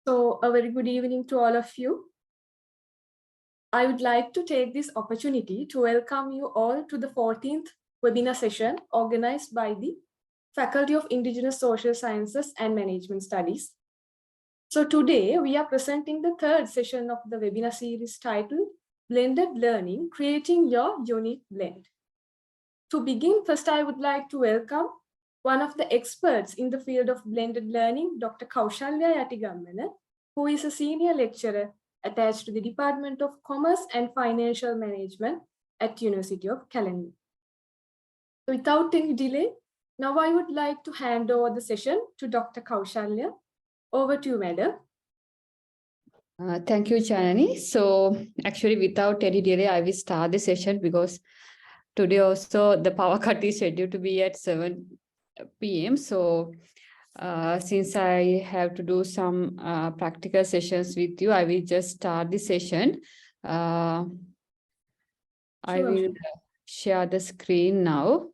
So a very good evening to all of you. I would like to take this opportunity to welcome you all to the 14th webinar session organized by the Faculty of Indigenous Social Sciences and Management Studies. So today we are presenting the third session of the webinar series titled Blended Learning, Creating Your Unique Blend. To begin, first I would like to welcome one of the experts in the field of blended learning, Dr. Kaushalya Yatigammana, who is a senior lecturer attached to the Department of Commerce and Financial Management at University of Kelaniya. So without any delay, now I would like to hand over the session to Dr. Kaushalya. Over to you, madam. Thank you, Janani. So actually, without any delay, I will start the session because today also the power cut is scheduled to be at 7 p.m. So since I have to do some practical sessions with you, I will just start the session. I will share the screen now.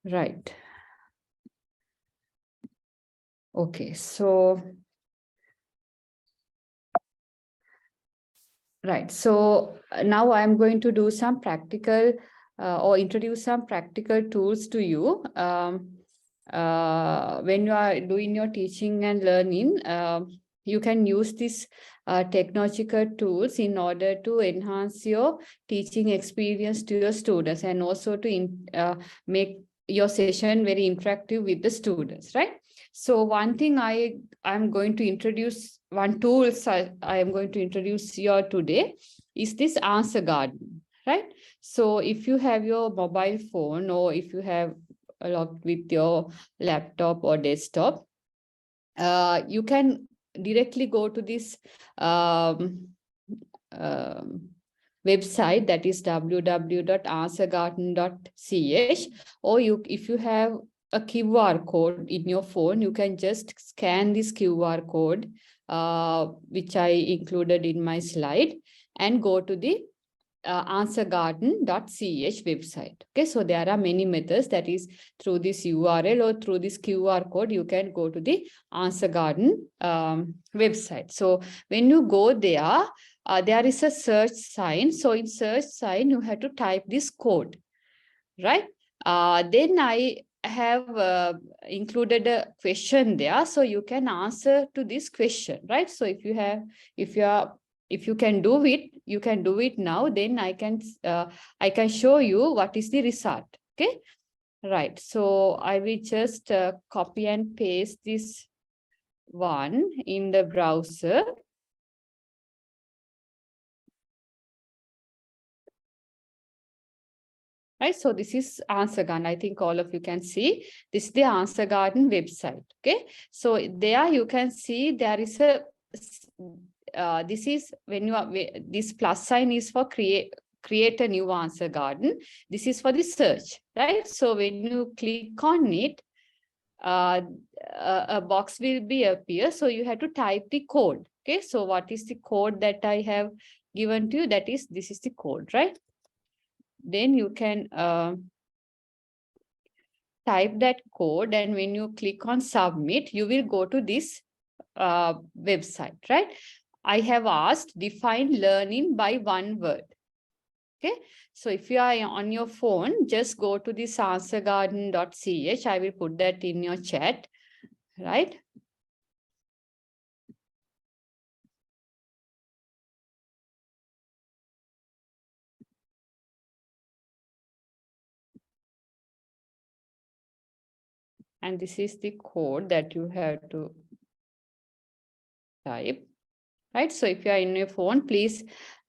Right. Okay, so right. So now I'm going to do some practical or introduce some practical tools to you. When you are doing your teaching and learning, you can use these technological tools in order to enhance your teaching experience to your students and also to make your session very interactive with the students, right? So one thing I'm going to introduce, one tool I am going to introduce here today is this answer garden, right? So if you have your mobile phone or if you have logged with your laptop or desktop, you can directly go to this website, that is www.answergarden.ch, or if you have a QR code in your phone, you can just scan this QR code, which I included in my slide, and go to the answergarden.ch website. Okay, so there are many methods, that is through this URL or through this QR code, you can go to the Answer Garden website. So when you go there, there is a search sign. So in search sign, you have to type this code, right? Then I have included a question there, so you can answer to this question, right? So if you can do it, you can do it now. Then I can show you what is the result. Okay, right. So I will just copy and paste this one in the browser. Right, so this is Answer Garden. I think all of you can see this is the Answer Garden website. Okay, so there you can see there is a this is when you are this plus sign is for create a new Answer Garden. This is for the search, right? So when you click on it, a box will be appear. So you have to type the code. Okay, so what is the code that I have given to you? That is, this is the code, right? Then you can type that code, and when you click on submit, you will go to this website, right? I have asked define learning by one word. Okay, so if you are on your phone, just go to this answergarden.ch. I will put that in your chat, right? And this is the code that you have to type, right? So if you are in your phone, please,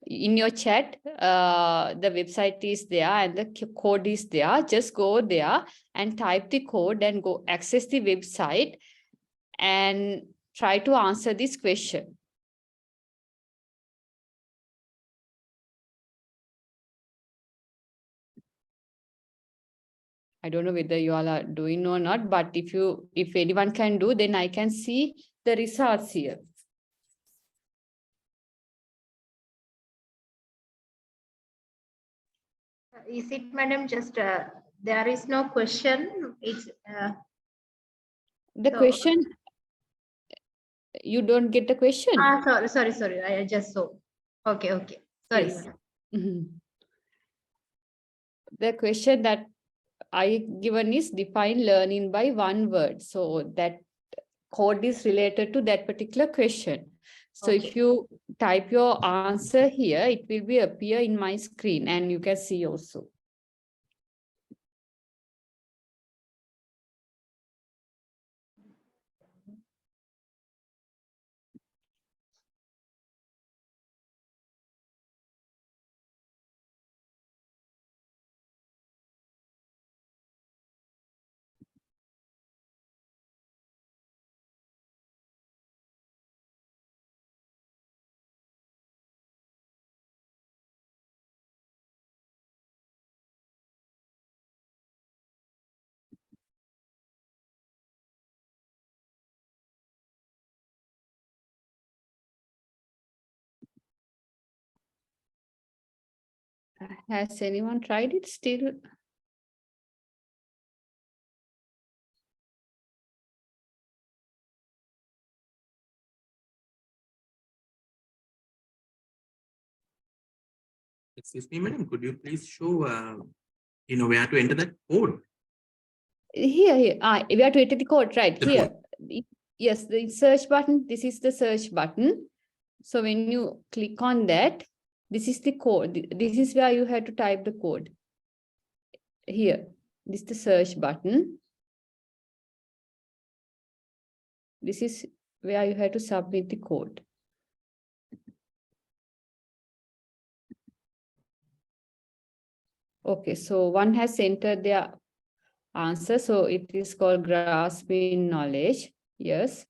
in your chat, the website is there and the code is there. Just go there and type the code and go access the website and try to answer this question. I don't know whether you all are doing or not, but if anyone can do, then I can see the results here. Is it, madam, just there is no question? It's the question. You don't get the question? Sorry. I just saw. Okay. Sorry, Yes. madam. Mhm. The question that I given is define learning by one word. So that code is related to that particular question. So Okay. if you type your answer here, it will be appear in my screen and you can see also. Has anyone tried it still? Excuse me, madam, could you please show, where to enter that code? Here. We have to enter the code, right? The Here. Yes, the search button. This is the search button. So when you click on that, this is the code. This is where you have to type the code. Here, this is the search button. This is where you have to submit the code. Okay, so one has entered their answer. So it is called grasping knowledge. Yes.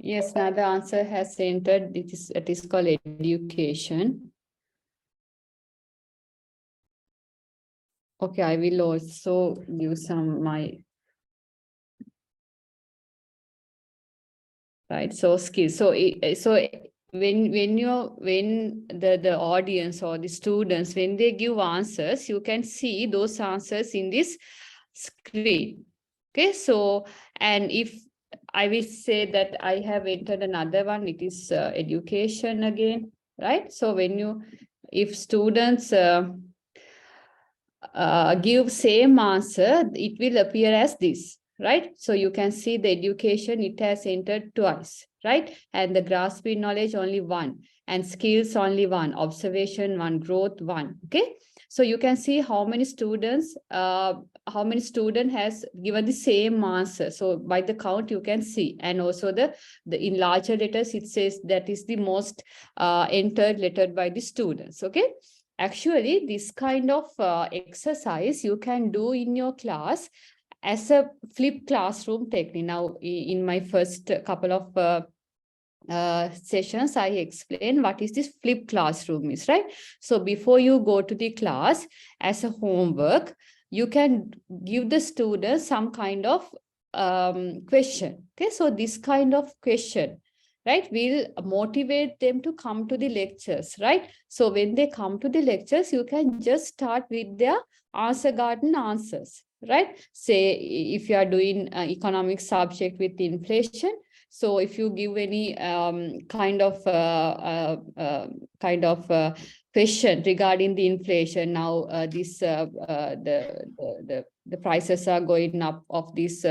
Yes, now the answer has entered. It is called education. Okay, I will also give some right. So skills. So when the audience or the students, when they give answers, you can see those answers in this screen. Okay, so and if I will say that I have entered another one, it is education again, right? So if students give same answer, it will appear as this, right? So you can see the education, it has entered twice, right? And the grasping knowledge only one, and skills only one, observation one, growth one. Okay, so you can see how many students has given the same answer. So by the count you can see, and also the in larger letters it says that is the most entered letter by the students. Okay, actually this kind of exercise you can do in your class as a flip classroom technique. Now in my first couple of sessions, I explain what is this flip classroom is, right? So before you go to the class as a homework, you can give the students some kind of question. Okay, so this kind of question, right, will motivate them to come to the lectures, right? So when they come to the lectures, you can just start with their answer garden answers, right? Say if you are doing economic subject with inflation, So if you give any kind of question regarding the inflation, now the prices are going up of this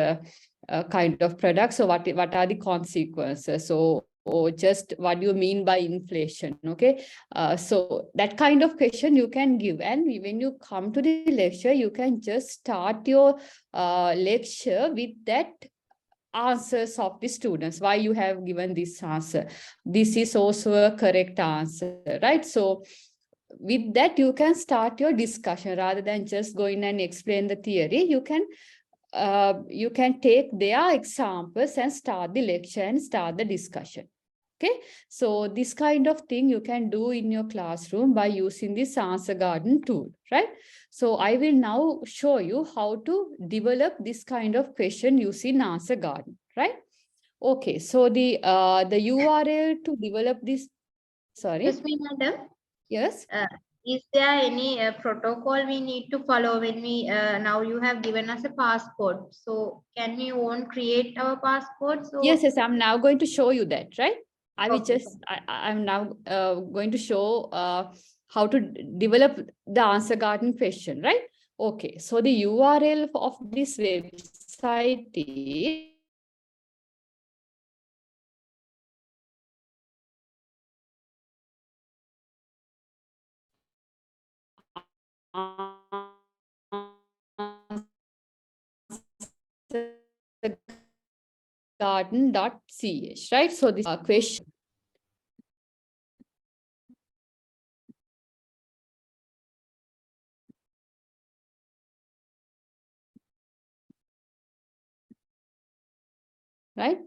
kind of product. So what are the consequences? So, or just what do you mean by inflation? Okay, so that kind of question you can give, and when you come to the lecture, you can just start your lecture with that answers of the students, why you have given this answer. This is also a correct answer, right? So with that, you can start your discussion rather than just going and explain the theory. You can take their examples and start the lecture and start the discussion. Okay, so this kind of thing you can do in your classroom by using this answer garden tool, right? So I will now show you how to develop this kind of question using answer garden, right? Okay, so the URL to develop this, sorry. Excuse me, madam. Yes. Is there any protocol we need to follow when we now you have given us a passport? So can we won't create our passport? So Yes, I'm now going to show you that, right? I will Okay. just, I'm now going to show how to develop the answer garden question, right? Okay, so the URL of this website is garden.ch, right? So this question. Right?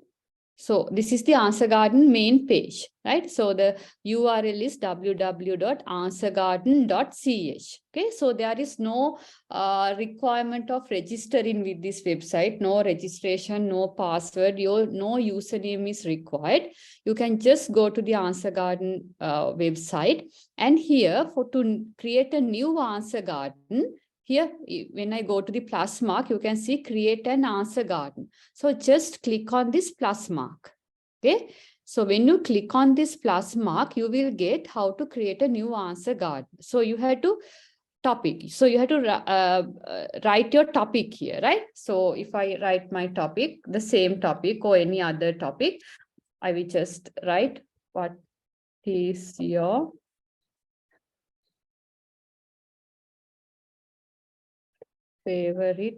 So this is the Answer Garden main page, right? So the URL is www.answergarden.ch. Okay, so there is no requirement of registering with this website, no registration, no password, no username is required. You can just go to the Answer Garden website, and here to create a new Answer Garden, here, when I go to the plus mark, you can see create an answer garden. So just click on this plus mark. Okay. So when you click on this plus mark, you will get how to create a new answer garden. So you have to topic. So you have to write your topic here, right? So if I write my topic, the same topic or any other topic, I will just write what is your favorite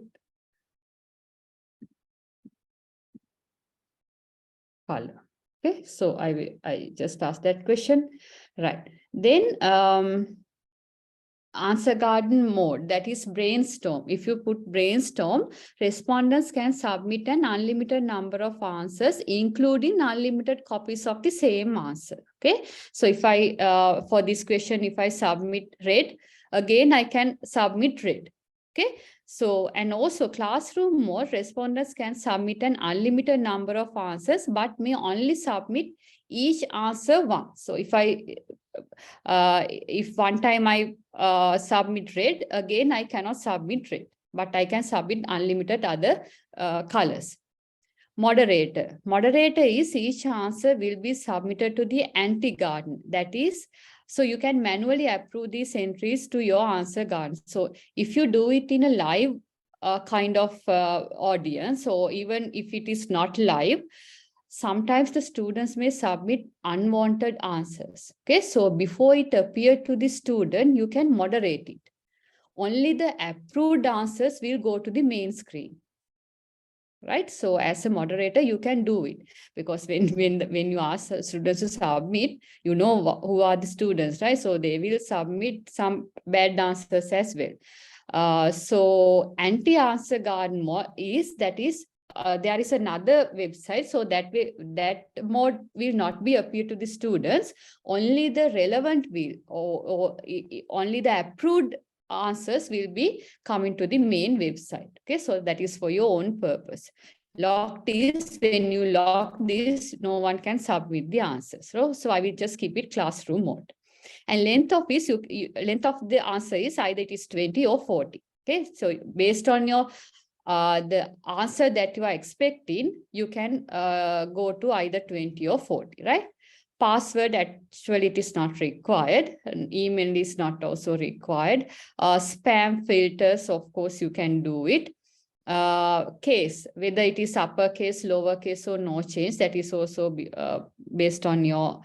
color. Okay, so I just asked that question, right? Then answer garden mode, that is brainstorm. If you put brainstorm, respondents can submit an unlimited number of answers, including unlimited copies of the same answer. Okay, so if I for this question, if I submit red, again I can submit red. Okay, so and also classroom mode, respondents can submit an unlimited number of answers, but may only submit each answer once. So if one time I submit red, again I cannot submit red, but I can submit unlimited other colors. Moderator. Moderator is each answer will be submitted to the anti-garden. That is, so you can manually approve these entries to your answer garden. So if you do it in a live kind of audience, or even if it is not live, sometimes the students may submit unwanted answers. Okay, so before it appears to the student, you can moderate it. Only the approved answers will go to the main screen. Right, so as a moderator you can do it, because when you ask students to submit, you know who are the students, right? So they will submit some bad answers as well. So anti-answer garden mode is, that is there is another website, so that mode will not be appear to the students. Only the relevant will or only the approved answers will be coming to the main website. Okay, so that is for your own purpose. Locked is when you lock this, no one can submit the answers. So I will just keep it classroom mode. And length of this, length of the answer is either it is 20 or 40. Okay, so based on your the answer that you are expecting, you can go to either 20 or 40, right? Password, actually, it is not required. An email is not also required. Spam filters, of course, you can do it. Case, whether it is uppercase, lowercase, or no change, that is also based on your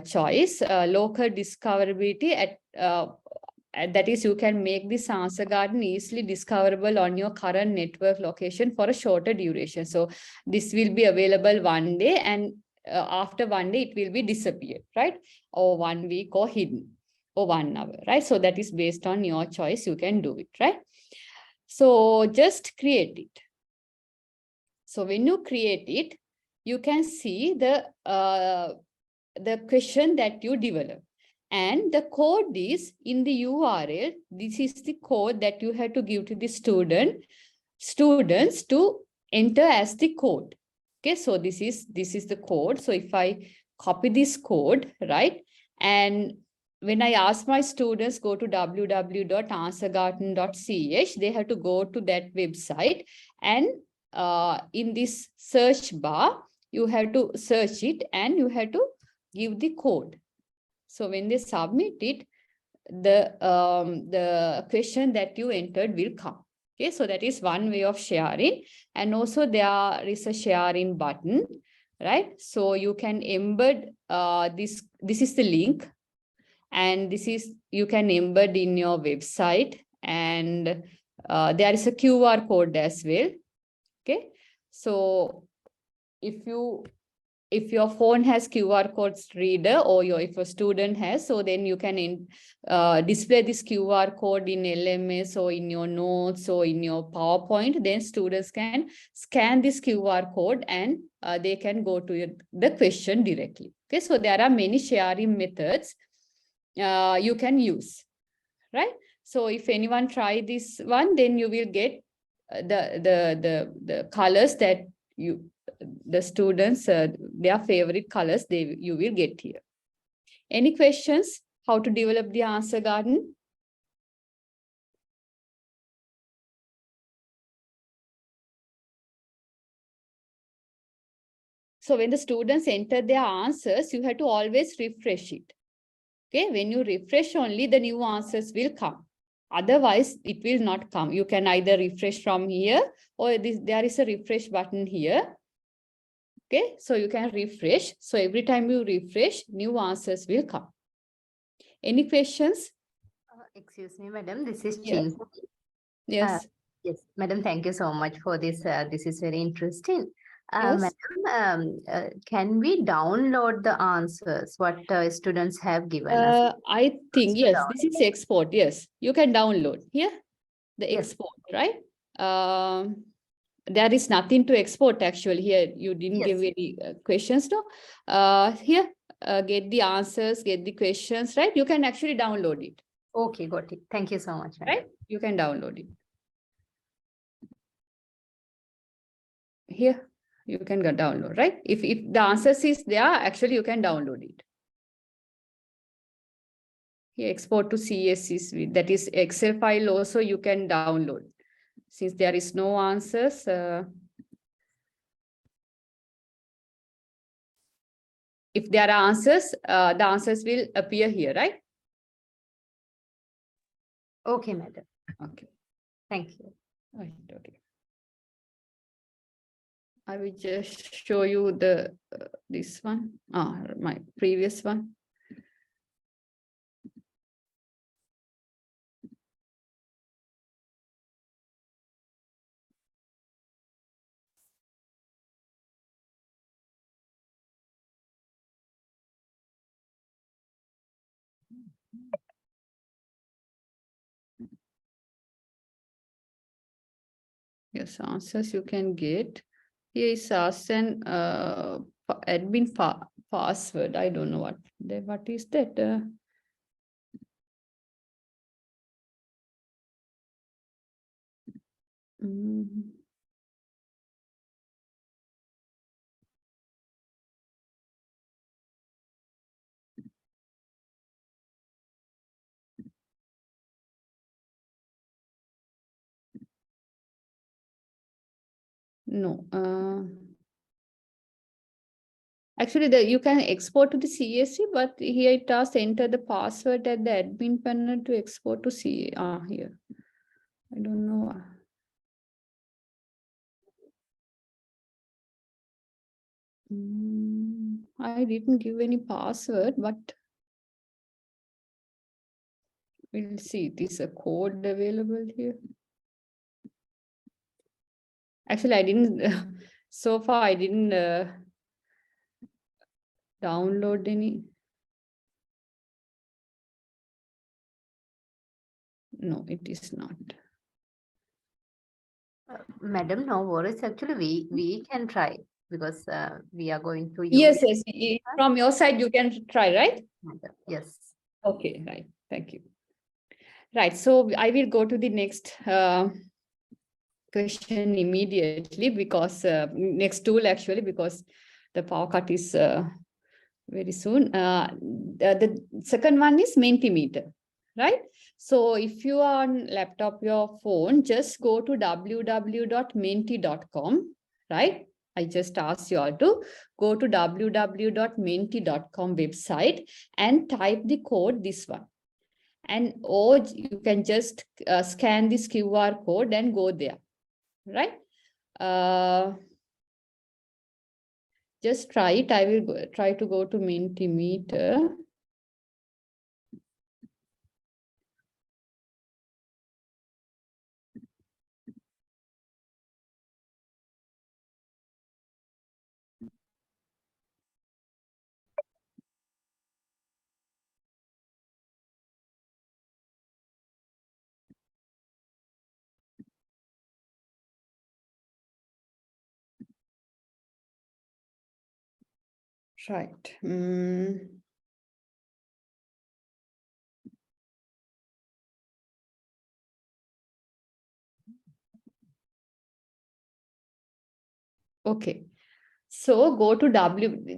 choice. Local discoverability, that is, you can make this answer garden easily discoverable on your current network location for a shorter duration. So this will be available one day, and after one day it will be disappeared, right? Or 1 week, or hidden, or 1 hour, right? So that is based on your choice. You can do it, right? So just create it. So when you create it, you can see the question that you develop. And the code is in the URL. This is the code that you have to give to the students to enter as the code. Okay, so this is the code. So if I copy this code, right, and when I ask my students go to www.answergarden.ch, they have to go to that website, and in this search bar, you have to search it and you have to give the code. So when they submit it, the question that you entered will come. Okay, so that is one way of sharing. And also there is a sharing button, right? So you can embed this is the link, and this is, you can embed in your website, and there is a QR code as well. Okay, so if your phone has QR codes reader, or if a student has, so then you can display this QR code in LMS or in your notes or in your PowerPoint. Then students can scan this QR code, and they can go to the question directly. Okay, so there are many sharing methods you can use, right? So if anyone try this one, then you will get the colors that the students, their favorite colors, you will get here. Any questions? How to develop the answer garden? So when the students enter their answers, you have to always refresh it. Okay, when you refresh, only the new answers will come. Otherwise, it will not come. You can either refresh from here, or there is a refresh button here. Okay, so you can refresh. So every time you refresh, new answers will come. Any questions? Excuse me, madam. This is Yes. Chin. Yes. Yes, madam. Thank you so much for this. This is very interesting. Yes. Madam, can we download the answers what students have given us? I think, to yes, this is export. Yes, you can download here, the Yes. export, right? There is nothing to export actually here. You didn't give Yes. any questions, no? Here, get the answers, get the questions, right? You can actually download it, Okay, got it. Thank you so much, madam. right? You can download it. Here, you can go download, right? If the answers is there, actually you can download it. Here, export to CSV, that is Excel file also you can download. Since there is no answers, if there are answers, the answers will appear here, right? Okay, madam. Okay. Thank you. Right, okay. I will just show you the this one, my previous one. Yes, answers you can get. Here is asked an admin password. I don't know what is that. Mm. No. Actually, you can export to the CSV, but here it asks enter the password at the admin panel to export to C. Here. I don't know. I didn't give any password, but we'll see. This a code available here. Actually, I didn't. So far, I didn't download any. No, it is not. Madam, no worries. Actually, we can try because we are going to use. Yes, yes. From your side, you can try, right? Madam. Yes. Okay, right. Thank you. Right. So I will go to the next question immediately because next tool actually, because the power cut is very soon. The second one is Mentimeter, right? So if you are on laptop, your phone, just go to www.menti.com, right? I just asked you all to go to www.menti.com website and type the code, this one. And or you can just scan this QR code and go there, right? Just try it. I will try to go to Mentimeter. Right. Okay. So go to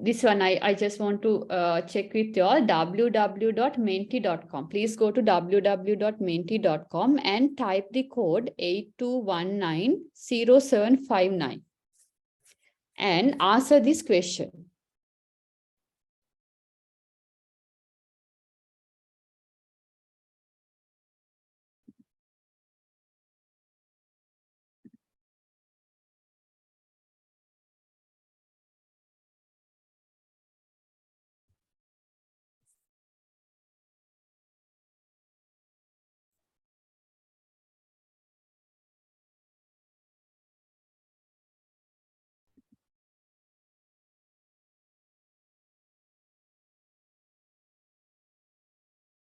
this one, I just want to check with you all, www.menti.com. Please go to www.menti.com and type the code 82190759 and answer this question.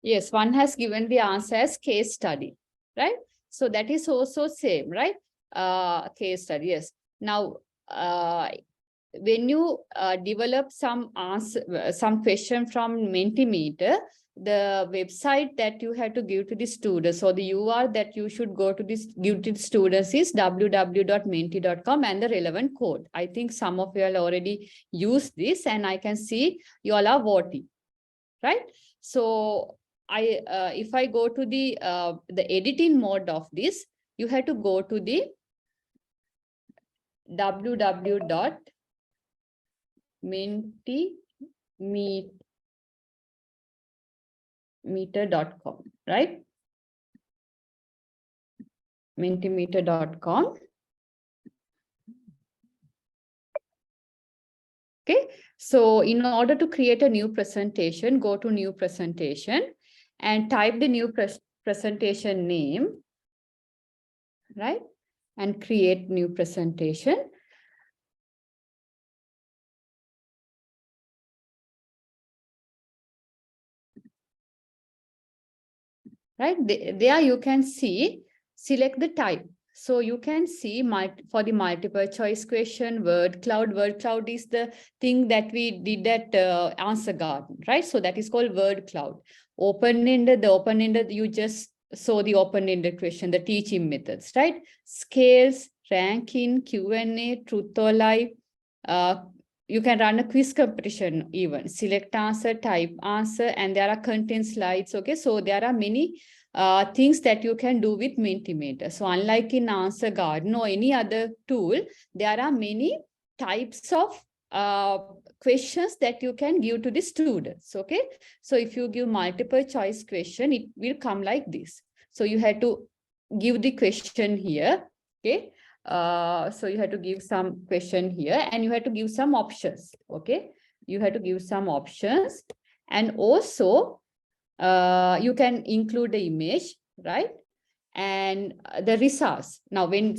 Yes, one has given the answer as case study, right? So that is also same, right? Case study, yes. Now, when you develop some answer, some question from Mentimeter, the website that you have to give to the students, or the URL that you should go to this, give to the students is www.menti.com and the relevant code. I think some of you all already used this, and I can see you all are voting, right? So if I go to the editing mode of this, you have to go to the www.mentimeter.com, right? Mentimeter.com. Okay, so in order to create a new presentation, go to new presentation and type the new presentation name, right? And create new presentation. Right, there you can see, select the type. So you can see for the multiple choice question, word cloud is the thing that we did at answer garden, right? So that is called word cloud. Open-ended, the open-ended, you just saw the open-ended question, the teaching methods, right? Scales, ranking, Q&A, truth or lie. You can run a quiz competition even. Select answer, type answer, and there are content slides. Okay, so there are many things that you can do with Mentimeter. So unlike in Answer Garden or any other tool, there are many types of questions that you can give to the students. Okay, so if you give multiple choice question, it will come like this. So you have to give the question here. Okay, so you have to give some question here, and you have to give some options. Okay, you have to give some options, and also you can include the image, right? And the resource. Now, when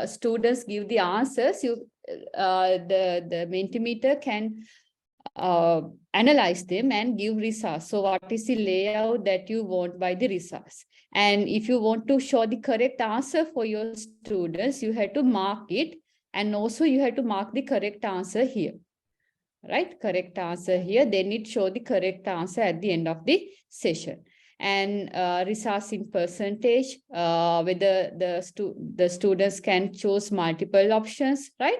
students give the answers, the Mentimeter can analyze them and give resource. So what is the layout that you want by the resource? And if you want to show the correct answer for your students, you have to mark it. And also you have to mark the correct answer here, right? Correct answer here. Then it show the correct answer at the end of the session. And resource in percentage, whether the students can choose multiple options, right?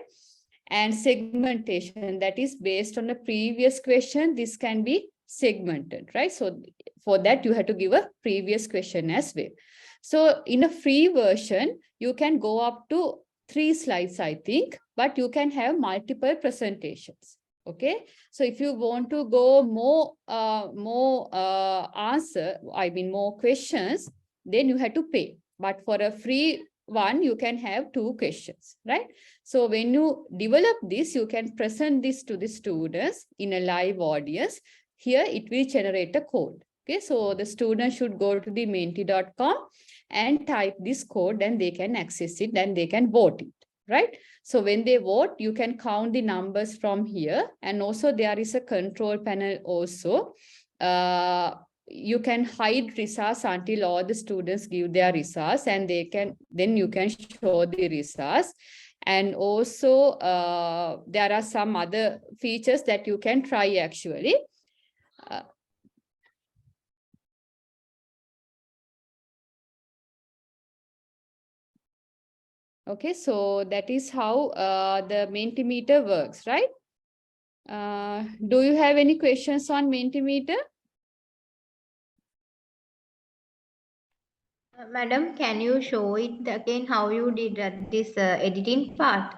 And segmentation, that is based on the previous question, this can be segmented, right? So for that, you have to give a previous question as well. So in a free version, you can go up to 3 slides, I think, but you can have multiple presentations. Okay, so if you want to go more more questions, then you have to pay. But for a free one, you can have 2 questions, right? So when you develop this, you can present this to the students in a live audience. Here it will generate a code. Okay, so the student should go to the menti.com and type this code, and they can access it, and they can vote it, right? So when they vote, you can count the numbers from here. And also there is a control panel also. You can hide results until all the students give their results, and then you can show the results. And also there are some other features that you can try actually. Okay, so that is how the Mentimeter works, right? Do you have any questions on Mentimeter? Madam, can you show it again how you did this editing part?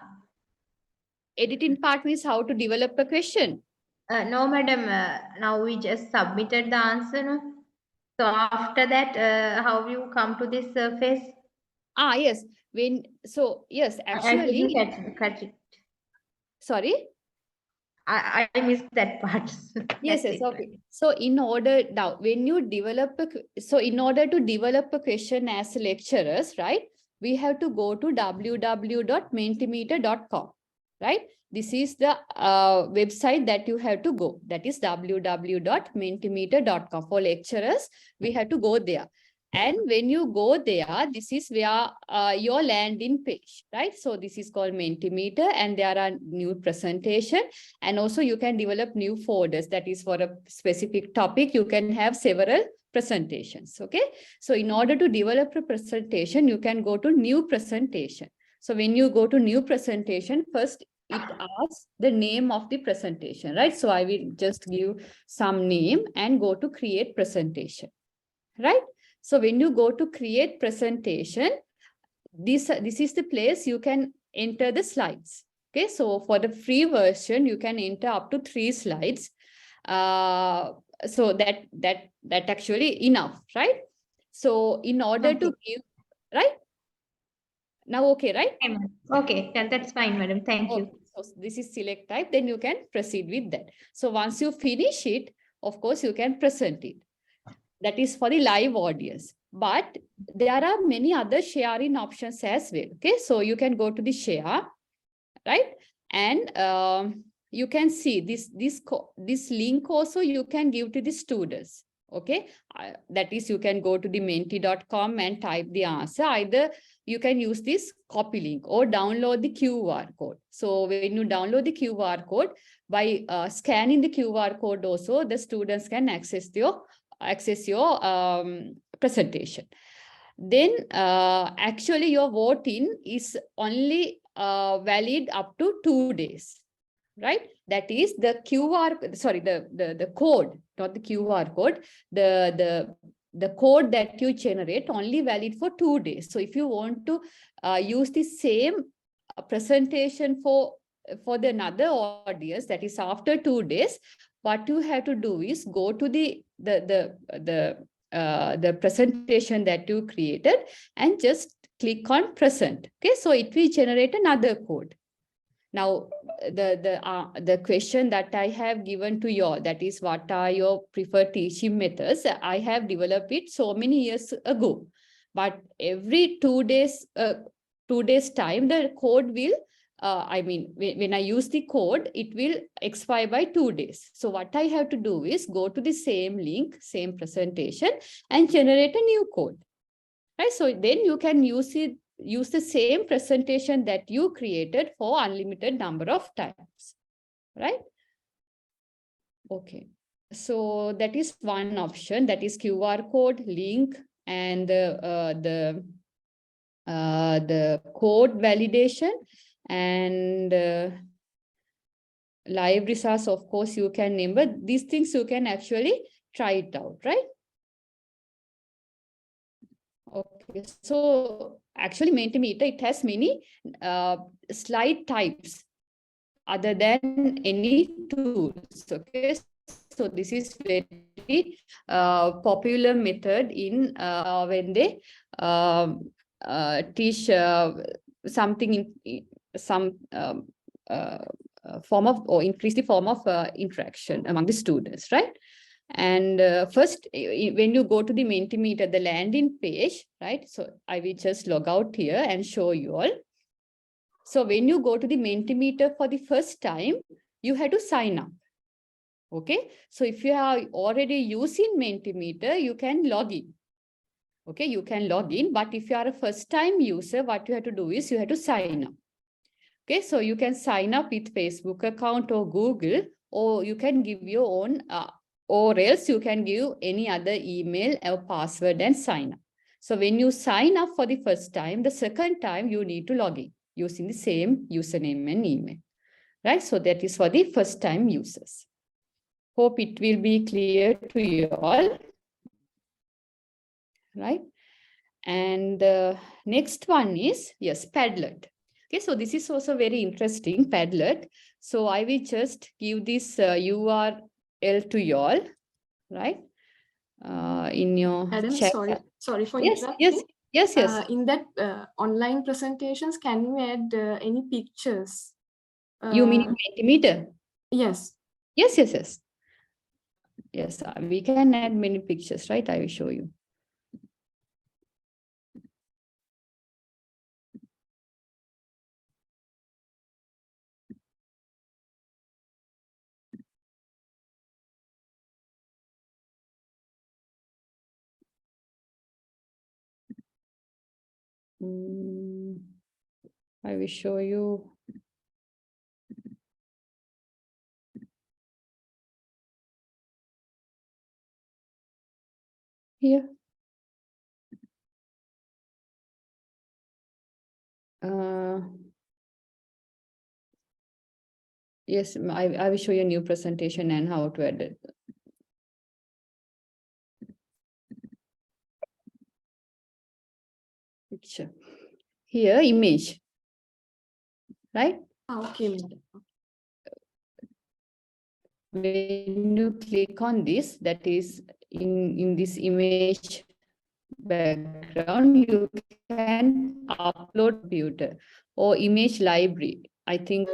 Editing part means how to develop a question. No, madam. Now we just submitted the answer. No? So after that, how you come to this phase? Yes. Yes, I actually. didn't catch it. Sorry? I missed that part. Yes, That's yes, it. okay. So in order now, when you develop in order to develop a question as lecturers, right? We have to go to www.mentimeter.com, right? This is the website that you have to go. That is www.mentimeter.com. For lecturers, we have to go there. And when you go there, this is where your landing page, right? So this is called Mentimeter, and there are new presentation. And also you can develop new folders. That is for a specific topic. You can have several presentations. Okay. So in order to develop a presentation, you can go to new presentation. So when you go to new presentation, first it asks the name of the presentation, right? So I will just give some name and go to create presentation, right? So when you go to create presentation, this is the place you can enter the slides. Okay, so for the free version, you can enter up to 3 slides. So that actually enough, right? So in order to give, right? Now, okay, right? Okay, that's fine, madam. Thank you. So this is select type, then you can proceed with that. So once you finish it, of course, you can present it. That is for the live audience. But there are many other sharing options as well. Okay, so you can go to the share, right? And you can see this link also you can give to the students. Okay, that is you can go to the menti.com and type the answer. Either you can use this copy link or download the QR code. So when you download the QR code, by scanning the QR code also, the students can access your presentation. Then actually your voting is only valid up to 2 days, right? That is the code, not the QR code, the the code that you generate only valid for 2 days. So if you want to use the same presentation for the another audience, that is after 2 days, what you have to do is go to the presentation that you created and just click on present. Okay, so it will generate another code. Now, the question that I have given to you all, that is, what are your preferred teaching methods? I have developed it so many years ago, but every 2 days, 2 days time, the code will, when I use the code, it will expire by 2 days. So what I have to do is go to the same link, same presentation, and generate a new code. Right? So then you can use the same presentation that you created for unlimited number of times, right? Okay, so that is one option, that is QR code, link, and the code validation, and live resource. Of course, you can name, but these things you can actually try it out, right? Okay, so actually Mentimeter, it has many slide types other than any tools. Okay, so this is very popular method in when they teach something in some form of, or increase the form of interaction among the students, right? And first, when you go to the Mentimeter, the landing page, right? So I will just log out here and show you all. So when you go to the Mentimeter for the first time, you have to sign up. Okay. So if you are already using Mentimeter, you can log in. Okay, you can log in, but if you are a first time user, what you have to do is you have to sign up. Okay, so you can sign up with Facebook account or Google, or you can give your own or else you can give any other email or password and sign up. So when you sign up for the first time, the second time you need to log in using the same username and email, right? So that is for the first time users. Hope it will be clear to you all, right? And the next one is, yes, Padlet. Okay, so this is also very interesting, Padlet. So I will just give this URL to you all, right? In your Adam, chat. sorry for Yes, interrupting. yes. In that online presentations, can you add any pictures? You mean in Mentimeter? Yes. Yes. Yes, we can add many pictures, right? I will show you. I will show you. Here. Yes, I will show you a new presentation and how to add it. Picture. Here, image. Right? Okay. When you click on this, that is in this image background, you can upload computer or image library. I think,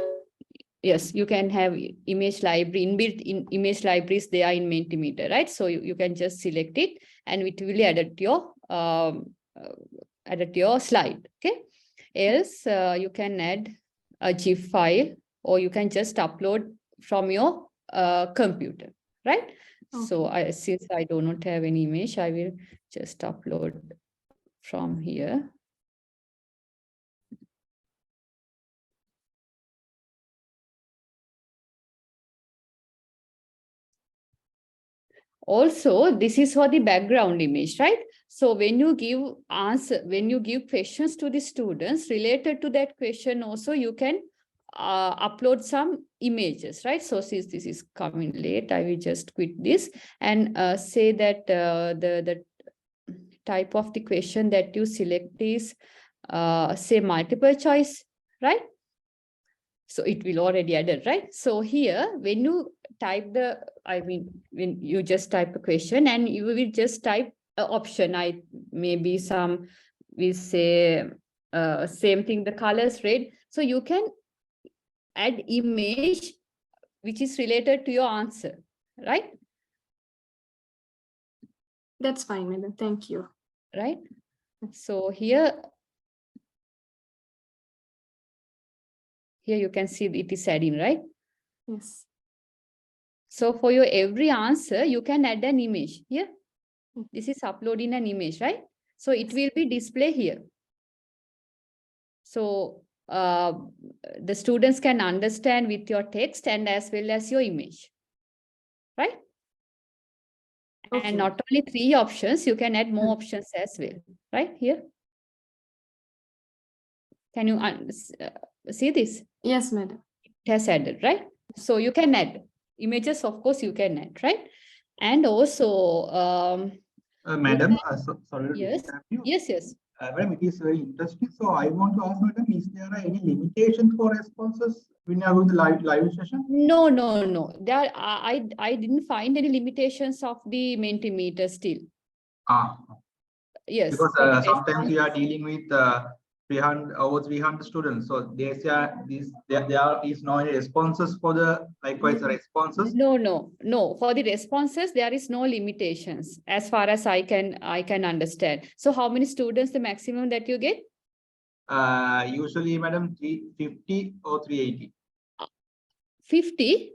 yes, you can have image library, inbuilt in image libraries, they are in Mentimeter, right? So you can just select it and it will add your slide, okay? Else, you can add a GIF file, or you can just upload from your computer, right? Okay. So since I do not have any image, I will just upload from here. Also, this is for the background image, right? So when you give questions to the students related to that question, also you can upload some images, right? So since this is coming late, I will just quit this and say that type of the question that you select is, say, multiple choice, right? So it will already added, right? So here, when you type when you just type a question and you will just type an option, maybe some will say same thing, the colors red. So you can add image which is related to your answer, right? That's fine, madam. Thank you. Right? So here you can see it is adding, right? Yes. So for your every answer, you can add an image here. This is uploading an image, right? So it will be display here. So the students can understand with your text and as well as your image, right? Okay. And not only 3 options, you can add more options as well, right? Here. Can you see this? Yes, madam. It has added, right? So you can add images, of course, you can add, right? And also, Madam, sorry to yes, disturb you. yes. Madam, it is very interesting. So I want to ask, madam, is there any limitation for responses when you are doing the live session? No. There, I didn't find any limitations of the Mentimeter still. Yes. Because for the sometimes we are dealing with 300 students. So there is no any responses for the likewise responses. No. For the responses, there is no limitations as far as I can understand. So how many students the maximum that you get? Usually, madam, 350 or 380. 50?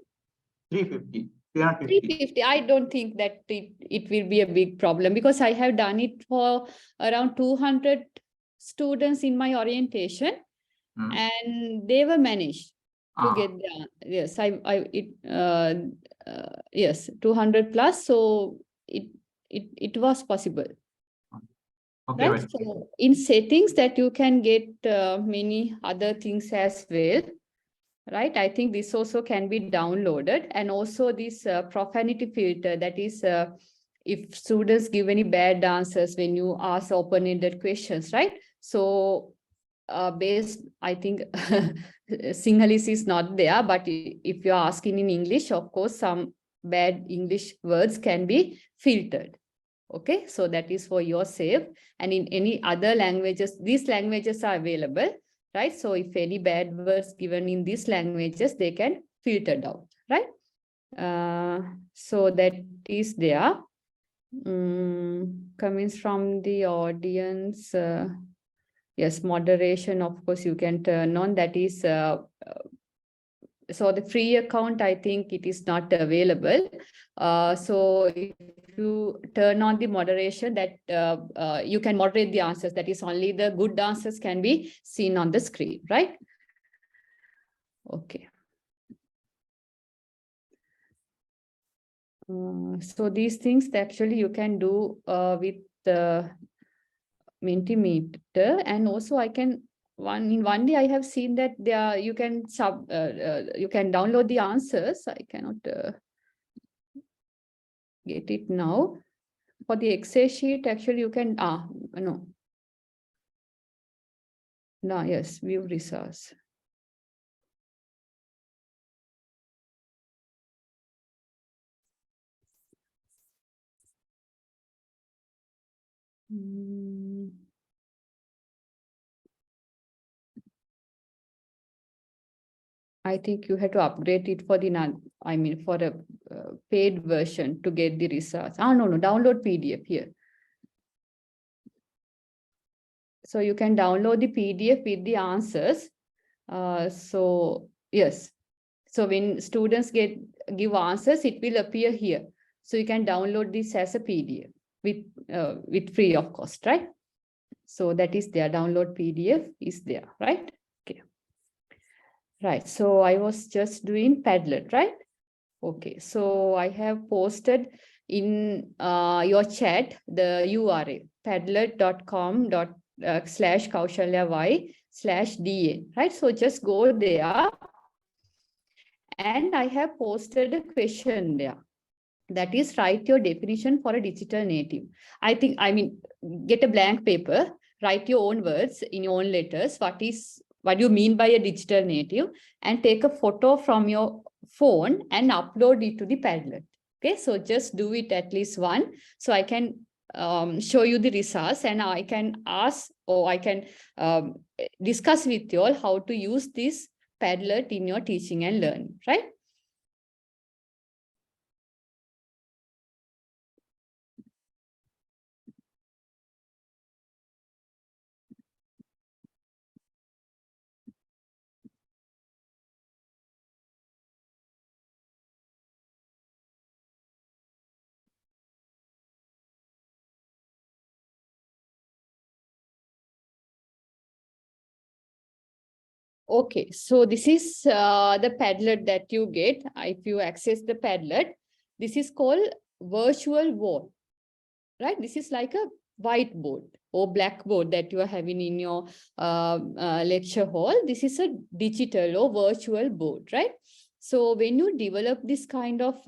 350. 350. I don't think that it will be a big problem because I have done it for around 200 students in my orientation, and they were managed to get there. Yes, yes, 200 plus. So it was possible. Okay, right? So in settings that you can get many other things as well. Right, I think this also can be downloaded, and also this profanity filter, that is if students give any bad answers when you ask open-ended questions, right? So based, I think Sinhalese is not there, but if you're asking in English, of course, some bad English words can be filtered. Okay, so that is for your save. And in any other languages, these languages are available. Right, so if any bad words given in these languages, they can filter out, right? So that is there. Comments from the audience. Yes, moderation, of course, you can turn on. That is, so the free account, I think it is not available. So if you turn on the moderation, that you can moderate the answers. That is, only the good answers can be seen on the screen, right? Okay. So these things actually you can do with the Mentimeter, and also I can in one day I have seen that there you can download the answers. I cannot get it now. For the Excel sheet, actually you can yes, view results. I think you have to upgrade it for the for a paid version to get the results. No, download PDF here. So you can download the PDF with the answers. So yes, so when students give answers, it will appear here. So you can download this as a PDF with free of cost, right? So that is there. Download PDF is there, right? Okay. Right. So I was just doing Padlet, right? Okay. So I have posted in your chat the URL padlet.com/kaushalyavai/DA, right? So just go there, and I have posted a question there. That is, write your definition for a digital native. I mean, get a blank paper, write your own words in your own letters. What you mean by a digital native, and take a photo from your phone and upload it to the Padlet. Okay, so just do it at least one, so I can show you the results, and I can ask, or I can discuss with you all how to use this Padlet in your teaching and learning, right? Okay, so this is the Padlet that you get if you access the Padlet. This is called virtual wall, right? This is like a whiteboard or blackboard that you are having in your lecture hall. This is a digital or virtual board, right? So when you develop this kind of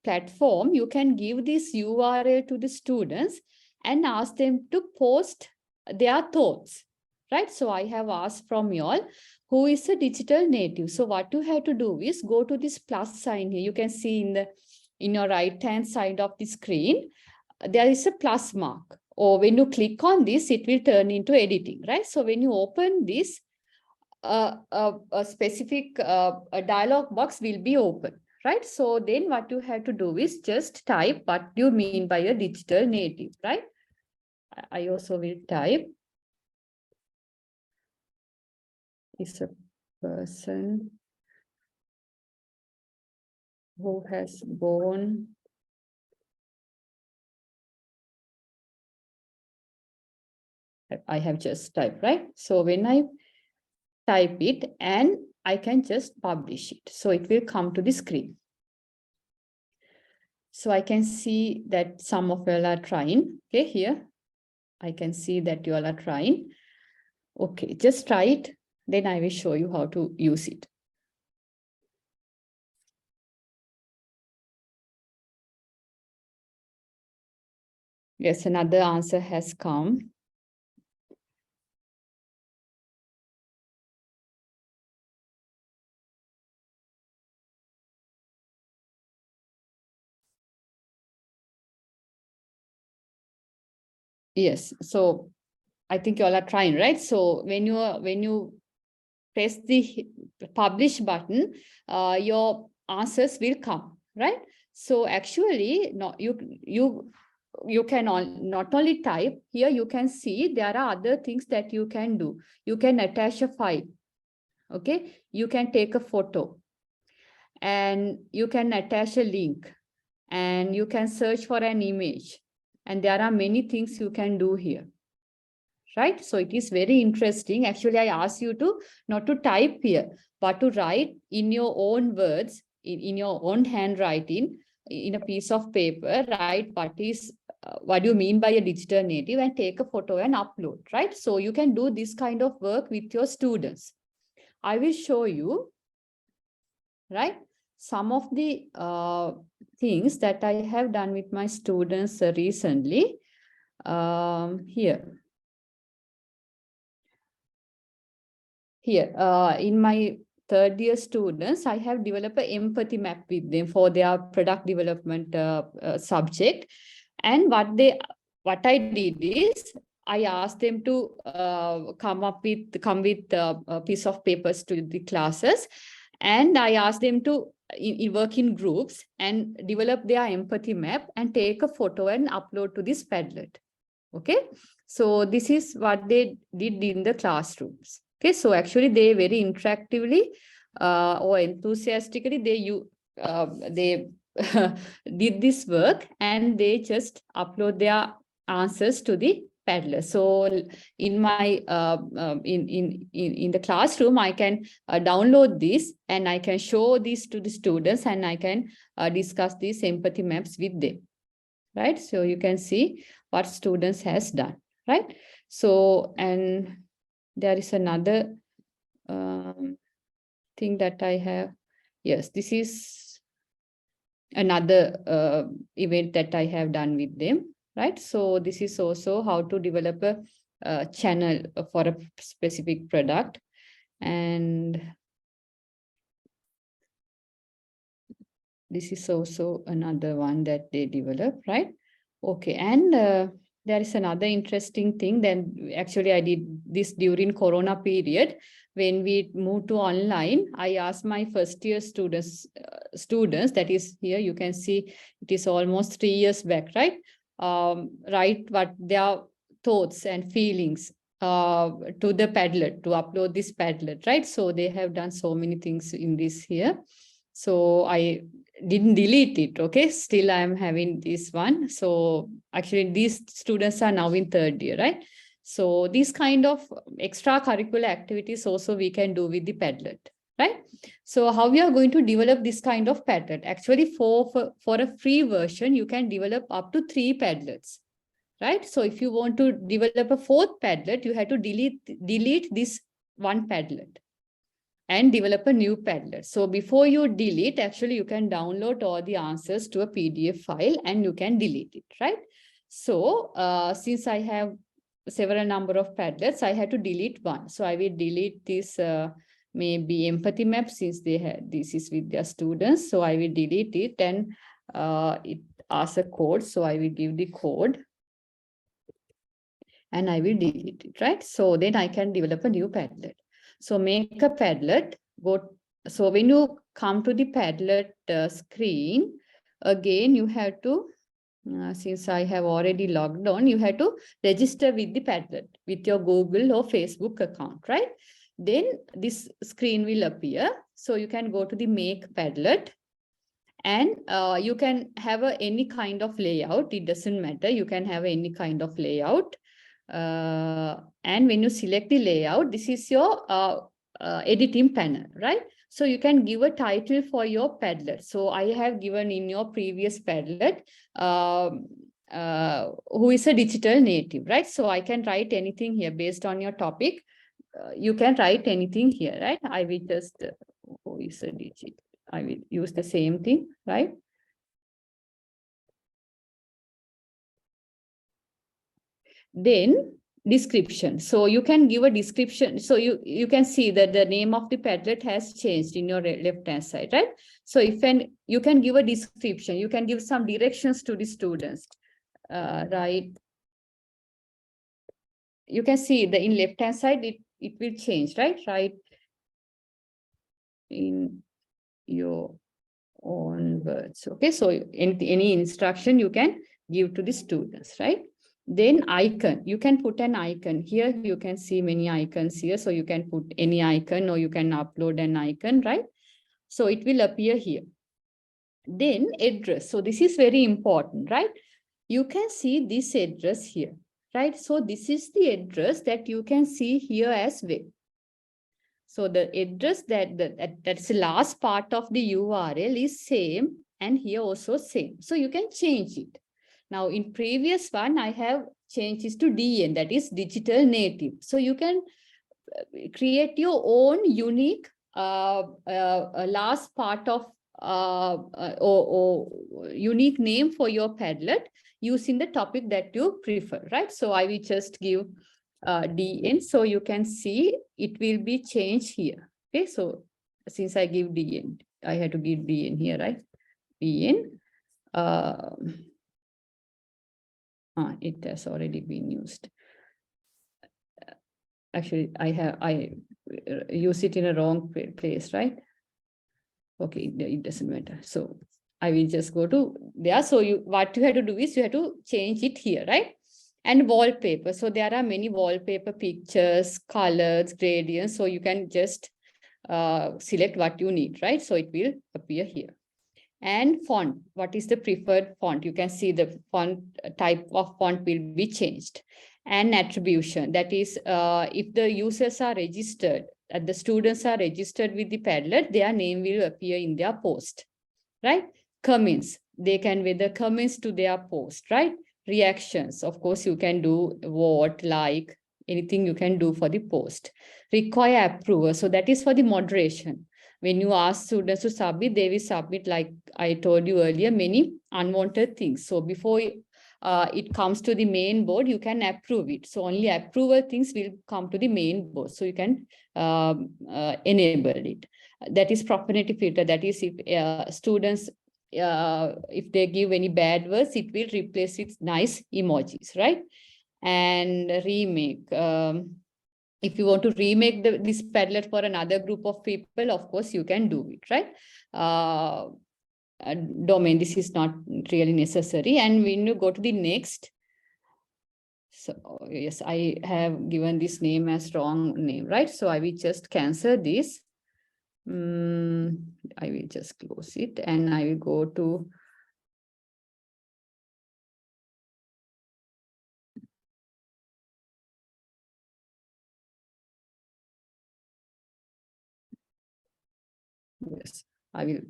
platform, you can give this URL to the students and ask them to post their thoughts, right? So I have asked from you all, who is a digital native? So what you have to do is go to this plus sign here. You can see in your right hand side of the screen, there is a plus mark, or when you click on this, it will turn into editing, right? So when you open this, a specific a dialog box will be open, right? So then what you have to do is just type what you mean by a digital native, right? I also will type, is a person who has born I have just typed, right? So when I type it, and I can just publish it, so it will come to the screen. So I can see that some of you all are trying. Okay, here I can see that you all are trying. Okay, just try it, then I will show you how to use it. Yes, another answer has come. Yes, so I think you all are trying, right? So when you press the publish button, your answers will come, right? So actually, you can not only type here, you can see there are other things that you can do. You can attach a file, okay? You can take a photo, and you can attach a link, and you can search for an image, and there are many things you can do here, right? So it is very interesting. Actually, I ask you to not to type here, but to write in your own words, in your own handwriting, in a piece of paper, write what do you mean by a digital native, and take a photo and upload, right? So you can do this kind of work with your students. I will show you, right, some of the things that I have done with my students recently. Here, in my third year students, I have developed an empathy map with them for their product development subject. And what I did is, I asked them to come with a piece of papers to the classes, and I asked them to work in groups and develop their empathy map and take a photo and upload to this Padlet. Okay, so this is what they did in the classrooms. Okay, so actually they very interactively or enthusiastically they did this work, and they just upload their answers to the Padlet. So in my in the classroom, I can download this, and I can show this to the students, and I can discuss these empathy maps with them, right? So you can see what students has done, right? So, and there is another thing that I have. Yes, this is another event that I have done with them, right? So this is also how to develop a channel for a specific product. And this is also another one that they develop, right? Okay, and there is another interesting thing. Then actually I did this during Corona period. When we moved to online, I asked my first year students, that is here, you can see it is almost 3 years back, right? Write what their thoughts and feelings to the Padlet, to upload this Padlet, right? So they have done so many things in this here. So I didn't delete it, okay? Still I am having this one. So actually these students are now in 3rd year, right? So these kind of extracurricular activities also we can do with the Padlet, right? So how we are going to develop this kind of Padlet? Actually for a free version, you can develop up to 3 Padlets, right? So if you want to develop a 4th Padlet, you have to delete this one Padlet and develop a new Padlet. So before you delete, actually you can download all the answers to a PDF file and you can delete it, right? So since I have several number of Padlets, I had to delete one. So I will delete this maybe empathy map, since they had this is with their students. So I will delete it, and it asks a code. So I will give the code and I will delete it, right? So then I can develop a new Padlet. So make a Padlet, so when you come to the Padlet screen, again, you have to, since I have already logged on, you have to register with the Padlet, with your Google or Facebook account, right? Then this screen will appear. So you can go to the Make Padlet, and you can have any kind of layout. It doesn't matter. You can have any kind of layout. And when you select the layout, this is your editing panel, right? So you can give a title for your Padlet. So I have given in your previous Padlet, who is a digital native, right? So I can write anything here based on your topic. You can write anything here, right? I will just, who is a digital? I will use the same thing, right? Then description. So you can give a description. So you can see that the name of the Padlet has changed in your left-hand side, right? So you can give a description. You can give some directions to the students, right? You can see the in left-hand side, it will change, right? Right in your own words. Okay, so any instruction you can give to the students, right? Then icon, you can put an icon here. You can see many icons here. So you can put any icon, or you can upload an icon, right? So it will appear here. Then address. So this is very important, right? You can see this address here, right? So this is the address that you can see here as well. So the address that's the last part of the URL is same, and here also same. So you can change it. Now in previous one, I have changed this to DN, that is digital native. So you can create your own unique last part of or unique name for your Padlet using the topic that you prefer, right? So I will just give DN, so you can see it will be changed here. Okay, so since I give DN, I had to give DN here, right? DN. It has already been used. Actually, I use it in a wrong place, right? Okay, it doesn't matter. So I will just go to there. So what you have to do is you have to change it here, right? And wallpaper. So there are many wallpaper pictures, colors, gradients. So you can just select what you need, right? So it will appear here. And font, what is the preferred font? You can see the font type of font will be changed. And attribution, that is, if the users are registered, the students are registered with the Padlet, their name will appear in their post, right? Comments, they can whether comments to their post, right? Reactions, of course, you can do vote, like, anything you can do for the post. Require approval, so that is for the moderation. when you ask students to submit, they will submit, like I told you earlier, many unwanted things. So before it comes to the main board, you can approve it. So only approval things will come to the main board. So you can enable it. That is profanity filter. That is if students, if they give any bad words, it will replace with nice emojis, right? And remake. If you want to remake this Padlet for another group of people, of course, you can do it, right? Domain, this is not really necessary. And when you go to the next, so yes, I have given this name as wrong name, right? So I will just cancel this. I will just close it and I will go to yes, I will.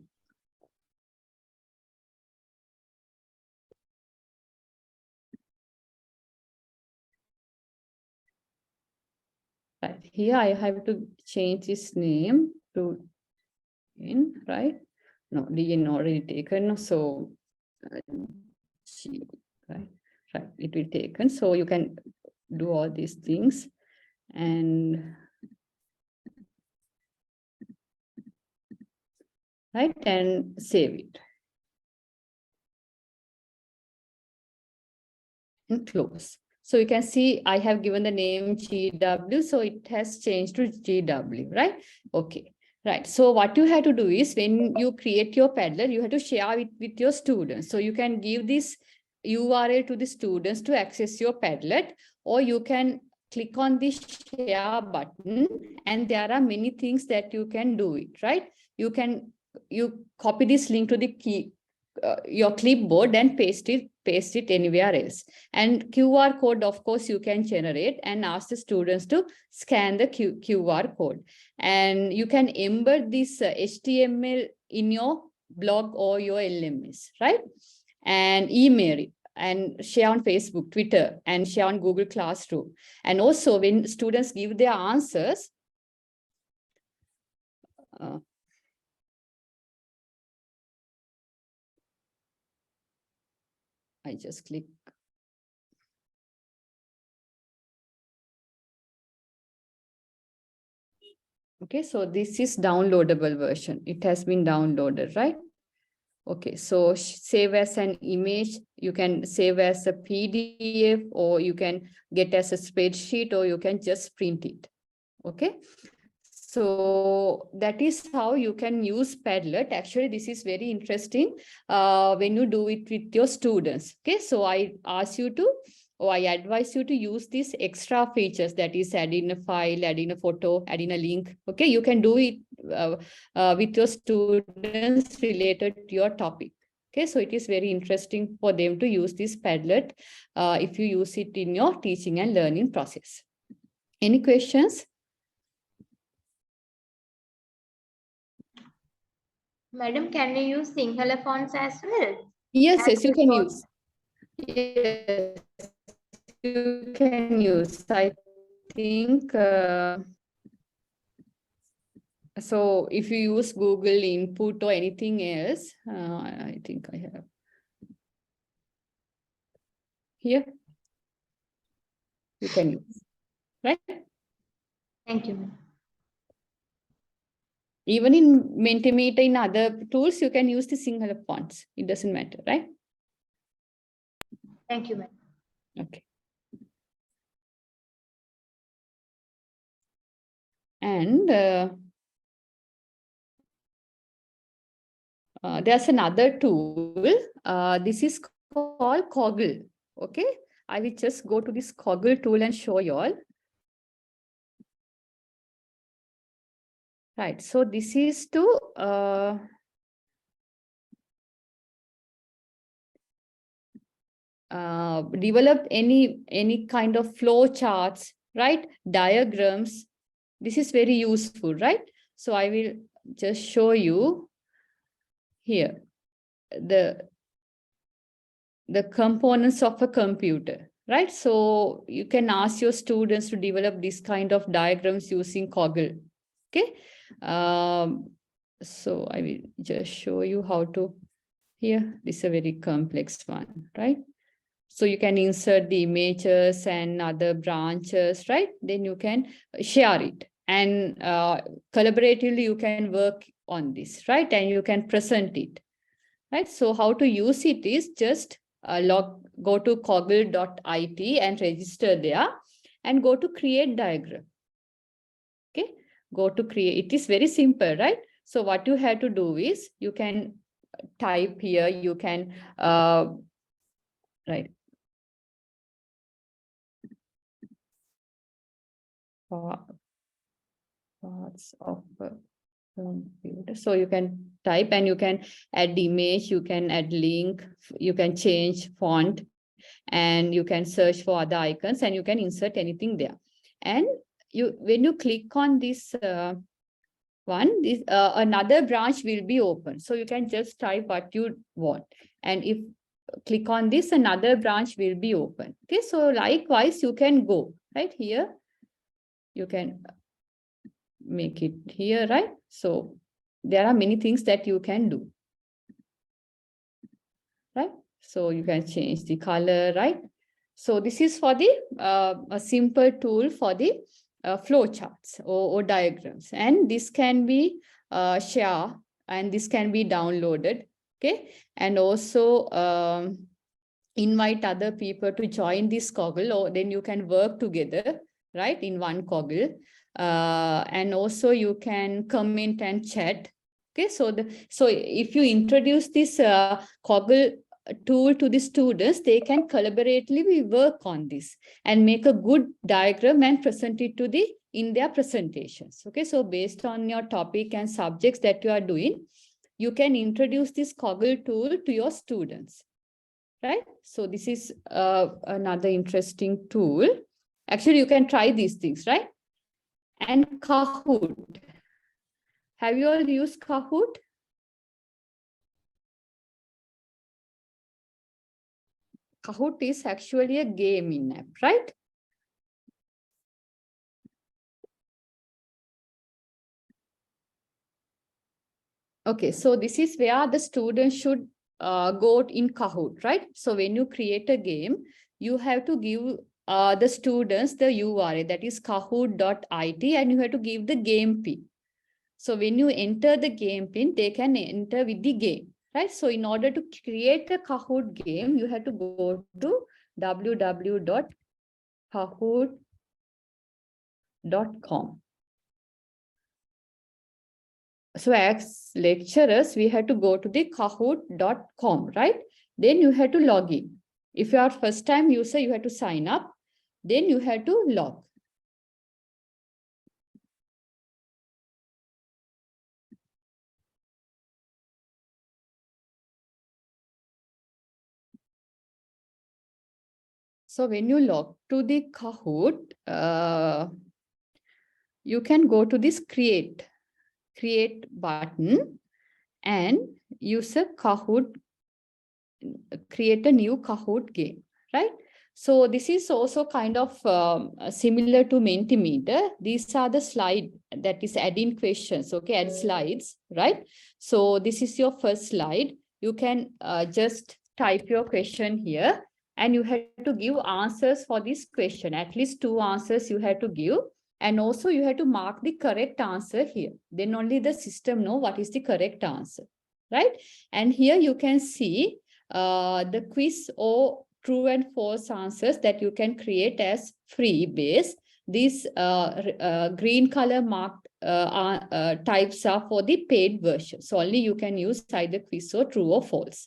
Right here, I have to change this name to in, right? No, DN already taken, so G, right? Right, it will taken. So you can do all these things and right and save it and close. So you can see I have given the name GW, so it has changed to GW, right? Okay, right. So what you have to do is when you create your Padlet, you have to share it with your students. So you can give this URL to the students to access your Padlet, or you can click on the share button and there are many things that you can do it, right? You copy this link to the your clipboard and paste it anywhere else. And QR code, of course, you can generate and ask the students to scan the QR code. And you can embed this HTML in your blog or your LMS, right? And email it and share on Facebook, Twitter, and share on Google Classroom. And also when students give their answers, I just click. Okay, so this is downloadable version. It has been downloaded, right? Okay, so save as an image, you can save as a PDF, or you can get as a spreadsheet, or you can just print it. Okay, so that is how you can use Padlet. Actually, this is very interesting when you do it with your students. Okay, so I ask you to, or I advise you to use these extra features, that is add in a file, add in a photo, add in a link. Okay, you can do it with your students related to your topic. Okay, so it is very interesting for them to use this Padlet if you use it in your teaching and learning process. Any questions? Madam, can we use Sinhala fonts as well? Yes, As yes, you we can saw- use. Yes, you can use. I think so. If you use Google input or anything else, I think I have here. You can use, right? Thank you, ma'am. Even in Mentimeter, in other tools, you can use the Sinhala fonts. It doesn't matter, right? Thank you, ma'am. Okay. And there's another tool. This is called Coggle. Okay, I will just go to this Coggle tool and show you all. Right, so this is to develop any kind of flow charts, right? Diagrams. This is very useful, right? So I will just show you here the components of a computer, right? So you can ask your students to develop this kind of diagrams using Coggle. Okay. So I will just show you how to, here, this is a very complex one, right? So you can insert the images and other branches, right? Then you can share it and collaboratively you can work on this, right? And you can present it, right? So how to use it is just go to coggle.it and register there and go to create diagram. Okay, go to create. It is very simple, right? So what you have to do is you can type here, you can right. Parts of computer. So you can type and you can add image, you can add link, you can change font, and you can search for other icons and you can insert anything there. And you, when you click on this one, this another branch will be open. So you can just type what you want. And if click on this, another branch will be open. Okay, so likewise, you can go right here. You can make it here, right? So there are many things that you can do, right? So you can change the color, right? So this is for the a simple tool for the flow charts or diagrams, and this can be shared and this can be downloaded. Okay, and also invite other people to join this Coggle, or then you can work together, right, in one Coggle. And also you can comment and chat. Okay, so if you introduce this Coggle tool to the students, they can collaboratively work on this and make a good diagram and present it to the in their presentations. Okay, so based on your topic and subjects that you are doing, you can introduce this Coggle tool to your students, right? So this is another interesting tool. Actually, you can try these things, right? And Kahoot. Have you all used Kahoot? Kahoot is actually a gaming app, right? Okay, so this is where the students should go in Kahoot, right? So when you create a game, you have to give the students the URL, that is kahoot.it, and you have to give the game pin. So when you enter the game pin, they can enter with the game, right? So in order to create a Kahoot game, you have to go to www.kahoot.com. So as lecturers, we have to go to the kahoot.com, right? Then you have to log in. If you are first time user, you have to sign up. Then you have to log. So when you log to the Kahoot, you can go to this create button and use a Kahoot, create a new Kahoot game, right? So this is also kind of similar to Mentimeter. These are the slide that is adding questions, okay, add slides, right? So this is your first slide. You can just type your question here and you have to give answers for this question. At least 2 answers you have to give. And also you have to mark the correct answer here. Then only the system know what is the correct answer, right? And here you can see the quiz or true and false answers that you can create as free base. These green color marked types are for the paid version. So only you can use either quiz or true or false.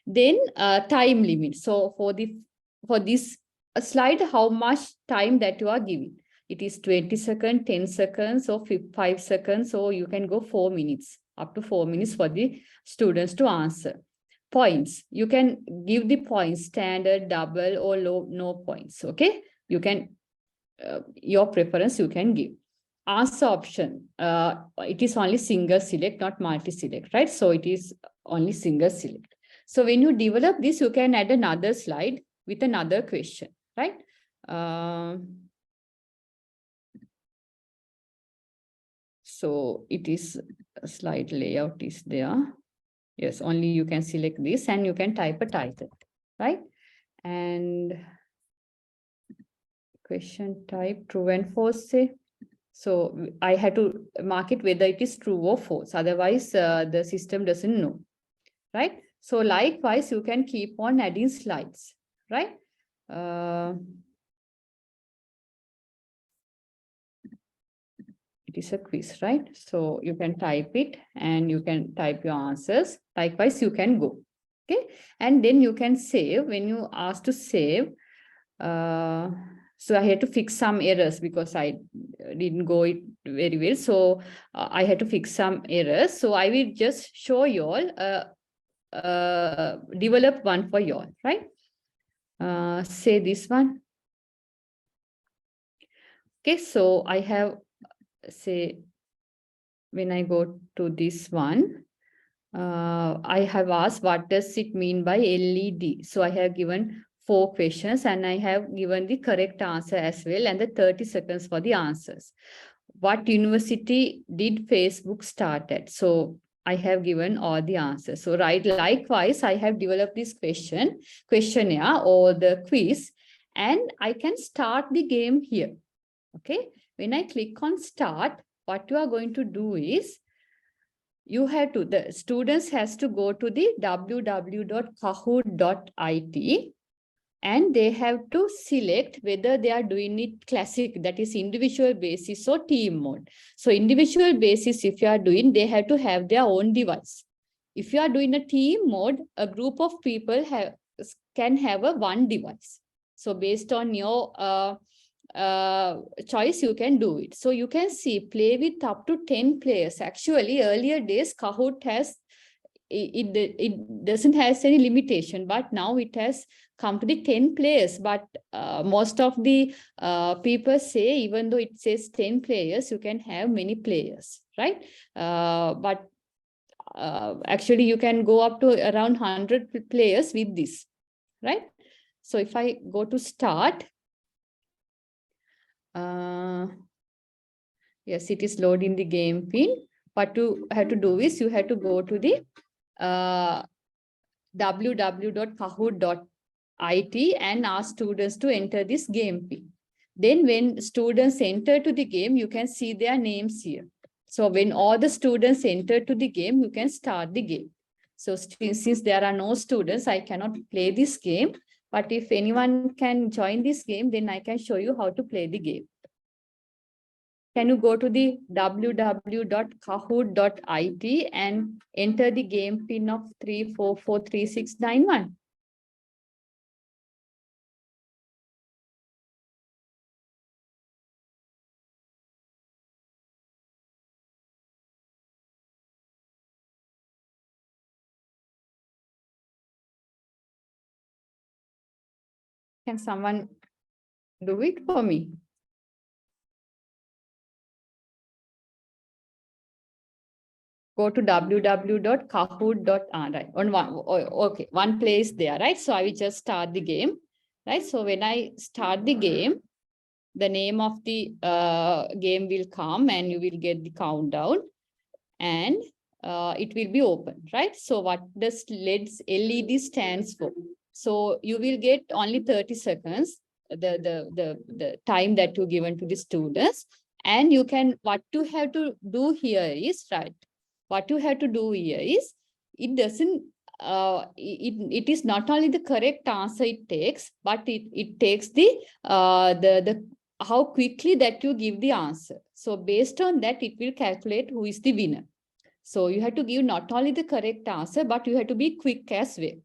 Then time limit. So for this slide, how much time that you are giving? It is 20 seconds, 10 seconds, or 5 seconds, or you can go 4 minutes, up to 4 minutes for the students to answer. Points, you can give the points, standard, double, or low, no points, okay? You can, your preference you can give. Answer option, it is only single select, not multi-select, right? So it is only single select. So when you develop this, you can add another slide with another question, right? So it is a slide layout is there. Yes, only you can select this and you can type a title, right? And question type true and false, say. So I had to mark it whether it is true or false. Otherwise, the system doesn't know, right? So likewise, you can keep on adding slides, right? It is a quiz, right? So you can type it and you can type your answers. Likewise, you can go, okay? And then you can save. When you ask to save, so I had to fix some errors because I didn't go it very well. So I had to fix some errors. So I will just show you all, develop one for you all, right? Say this one. Okay, so I have, say, when I go to this one, I have asked what does it mean by LED. So I have given 4 questions and I have given the correct answer as well and the 30 seconds for the answers. What university did Facebook start at? So I have given all the answers. So right, likewise, I have developed this questionnaire or the quiz, and I can start the game here. Okay, when I click on start, what you are going to do is the students has to go to the www.kahoot.it and they have to select whether they are doing it classic, that is individual basis or team mode. So individual basis, if you are doing, they have to have their own device. If you are doing a team mode, a group of people can have a one device. So based on your choice, you can do it. So you can see play with up to 10 players. Actually, earlier days, Kahoot has, it doesn't have any limitation, but now it has come to the 10 players. But most of the people say, even though it says 10 players, you can have many players, right? But actually, you can go up to around 100 players with this, right? So if I go to start, yes, it is loading the game pin. What you have to do is you have to go to the www.kahoot.it and ask students to enter this game pin. Then when students enter to the game, you can see their names here. So when all the students enter to the game, you can start the game. So since there are no students, I cannot play this game. But if anyone can join this game, then I can show you how to play the game. Can you go to the www.kahoot.it and enter the game pin of 3443691? Can someone do it for me? Go to www.kahoot.it. On one, okay, one place there, right? So I will just start the game, right? So when I start the game, the name of the game will come and you will get the countdown and it will be open, right? So what does LED stands for? So you will get only 30 seconds, the time that you given to the students. And you can, what you have to do here is, right? What you have to do here is, it doesn't, it is not only the correct answer it takes, but it takes the how quickly that you give the answer. So based on that, it will calculate who is the winner. So you have to give not only the correct answer, but you have to be quick as well,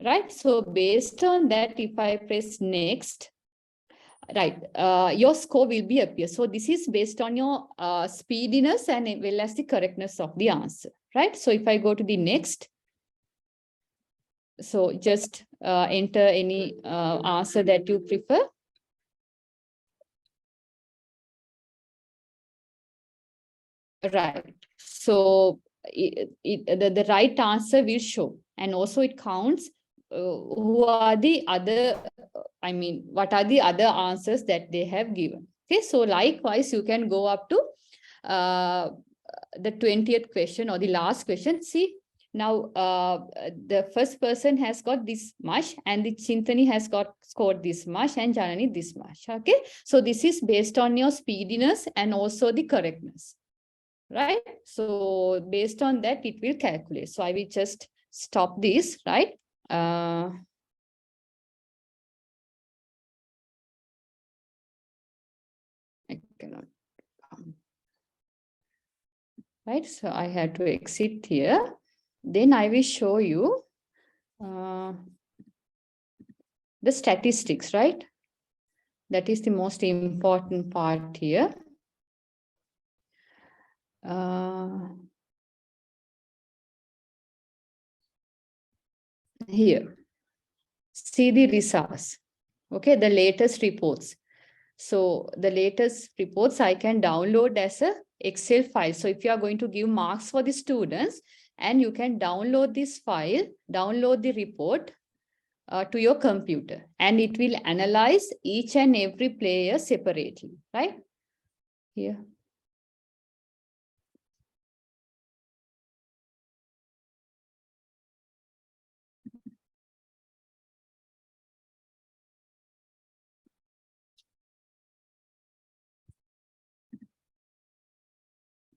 right? So based on that, if I press next, right, your score will be appear. So this is based on your speediness and as well as the correctness of the answer, right? So if I go to the next, so just enter any answer that you prefer. Right. So the right answer will show, and also it counts who are the other, I mean, what are the other answers that they have given. Okay, so likewise, you can go up to the 20th question or the last question. See, now the first person has got this much and the Chintani has got scored this much and Janani this much. Okay, so this is based on your speediness and also the correctness, right? So based on that, it will calculate. So I will just stop this, right? I cannot. Right, so I have to exit here. Then I will show you the statistics, right? That is the most important part here. Here, see the results, okay, the latest reports. So the latest reports I can download as a Excel file. So if you are going to give marks for the students, and you can download this file, download the report to your computer, and it will analyze each and every player separately, right? Here.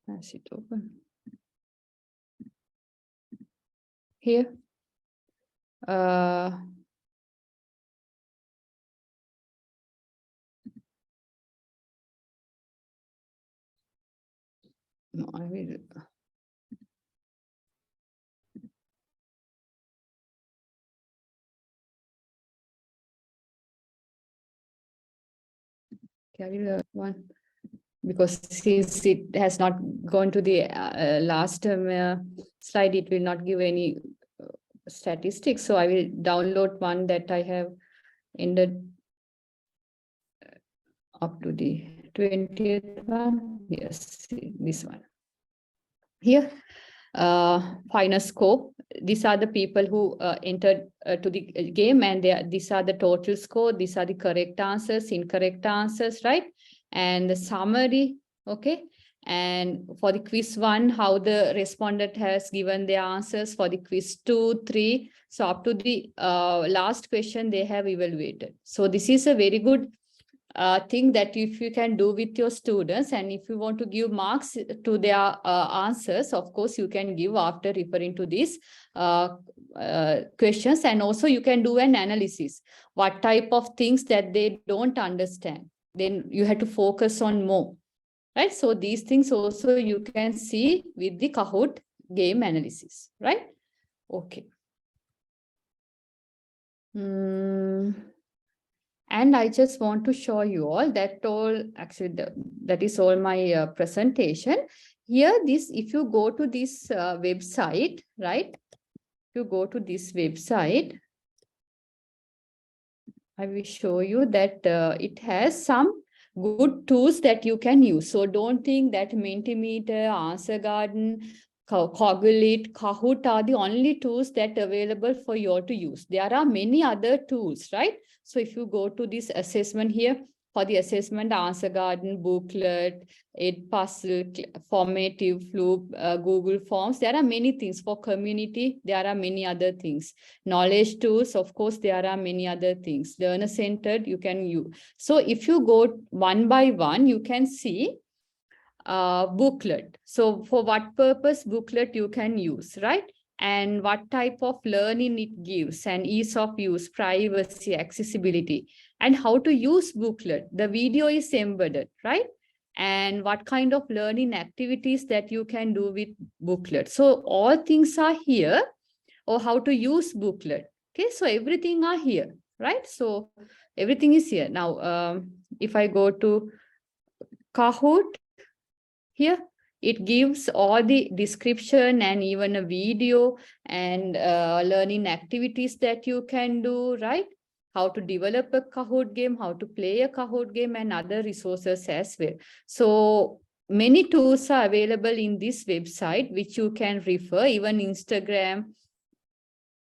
As it open. Here. No, I will. Carry the one, because since it has not gone to the last slide, it will not give any statistics. So I will download one that I have ended up to the 20th one. Yes, this one. Here, final score. These are the people who entered to the game, and these are the total score. These are the correct answers, incorrect answers, right? And the summary, okay? And for the quiz 1, how the respondent has given their answers. For the quiz 2, 3, so up to the last question they have evaluated. So this is a very good thing that if you can do with your students, and if you want to give marks to their answers, of course you can give after referring to these questions, and also you can do an analysis, what type of things that they don't understand, then you have to focus on more, right? So these things also you can see with the Kahoot game analysis, right? Okay. And I just want to show you all that actually that is all my presentation. Here, if you go to this website, right? If you go to this website, I will show you that it has some good tools that you can use. So don't think that Mentimeter, Answer Garden, Cogulate, Kahoot are the only tools that are available for you all to use. There are many other tools, right? So if you go to this assessment here, for the assessment, Answer Garden, Booklet, Edpuzzle, Formative, Loop, Google Forms, there are many things. For community, there are many other things. Knowledge tools, of course, there are many other things. Learner-centered, you can use. So if you go one by one, you can see booklet. So for what purpose booklet you can use, right? And what type of learning it gives, and ease of use, privacy, accessibility, and how to use booklet. The video is embedded, right? And what kind of learning activities that you can do with booklet. So all things are here, or how to use booklet. Okay, so everything are here, right? So everything is here. Now, if I go to Kahoot, here, it gives all the description and even a video and learning activities that you can do, right? How to develop a Kahoot game, how to play a Kahoot game, and other resources as well. So many tools are available in this website, which you can refer. Even Instagram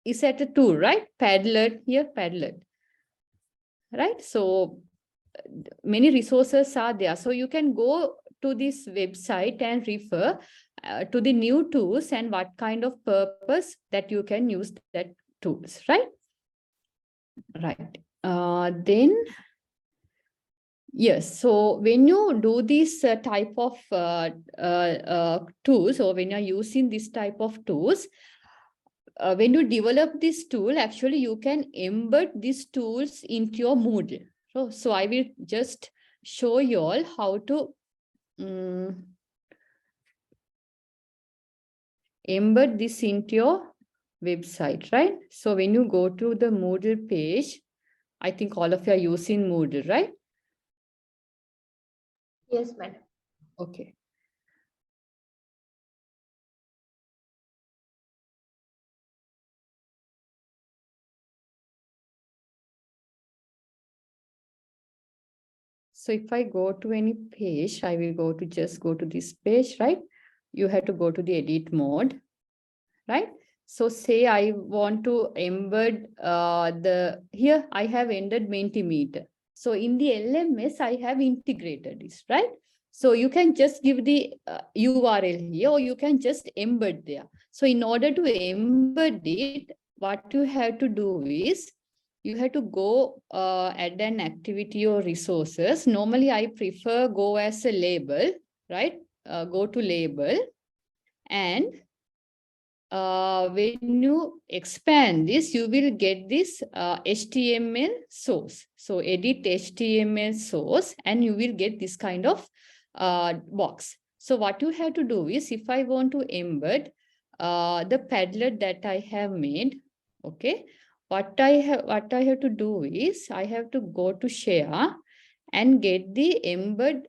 is at a tool, right? Padlet, here, Padlet, right? So many resources are there. So you can go to this website and refer to the new tools and what kind of purpose that you can use that tools, right? Right. Then, yes, so when you do this type of tools, or when you're using this type of tools, when you develop this tool, actually you can embed these tools into your Moodle. So I will just show you all how to embed this into your website, right? So when you go to the Moodle page, I think all of you are using Moodle, right? Yes, madam. Okay. So if I go to any page, I will go to just go to this page, right? You have to go to the edit mode, right? So say I want to embed here I have entered Mentimeter. So in the LMS, I have integrated this, right? So you can just give the URL here, or you can just embed there. So in order to embed it, what you have to do is, you have to go add an activity or resources. Normally, I prefer go as a label, right? Go to label, and when you expand this, you will get this HTML source. So edit HTML source, and you will get this kind of box. So what you have to do is, if I want to embed the Padlet that I have made, okay, what I have to do is, I have to go to share and get the embed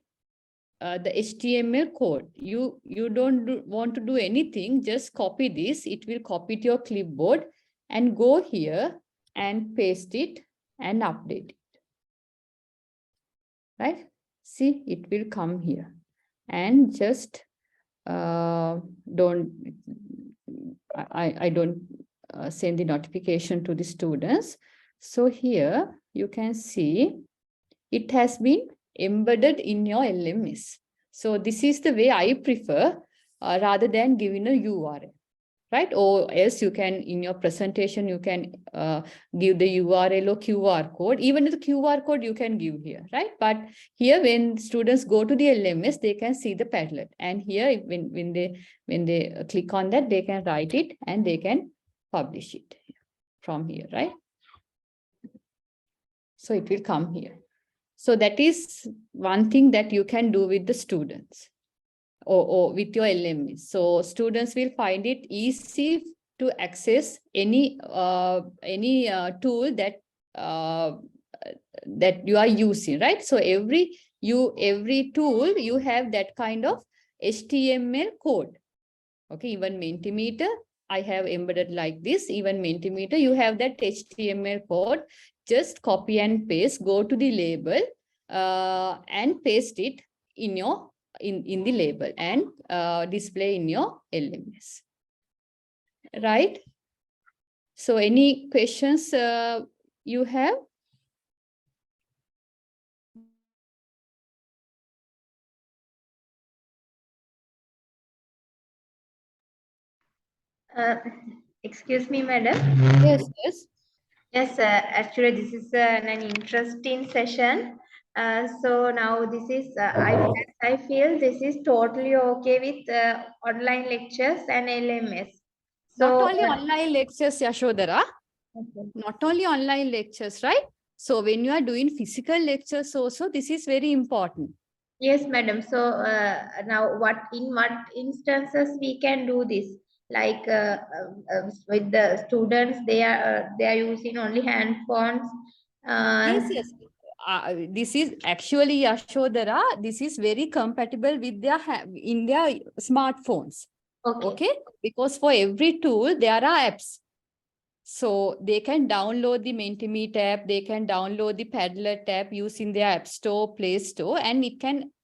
the HTML code. You don't want to do anything, just copy this. It will copy to your clipboard, and go here and paste it and update it. Right? See, it will come here. And just don't send the notification to the students. So here you can see it has been embedded in your LMS. So this is the way I prefer, rather than giving a URL, right? Or else you can, in your presentation, you can give the URL or QR code. Even the QR code you can give here, right? But here, when students go to the LMS, they can see the Padlet. And here, when they click on that, they can write it and they can publish it from here, right? So it will come here. So that is one thing that you can do with the students, or with your LMS. So students will find it easy to access any tool that that you are using, right? So every tool you have that kind of HTML code. Okay, even Mentimeter, I have embedded like this. Even Mentimeter, you have that HTML code. Just copy and paste, go to the label and paste it in your in the label, and display in your LMS. Right? So any questions you have? Excuse me, madam. Yes, yes. Yes, actually, this is an interesting session. So now this is, I feel this is totally okay with online lectures and LMS. Not So, only online lectures, Yashodhara. okay. Not only online lectures, right? So when you are doing physical lectures also, this is very important. Yes, madam. So now, in what instances we can do this? Like with the students, they are using only hand phones. Yes, yes. This is actually, Yashodhara, this is very compatible with their in their smartphones. Okay. Okay, because for every tool there are apps. So they can download the Mentimeter app, they can download the Padlet app using their App Store, Play Store, and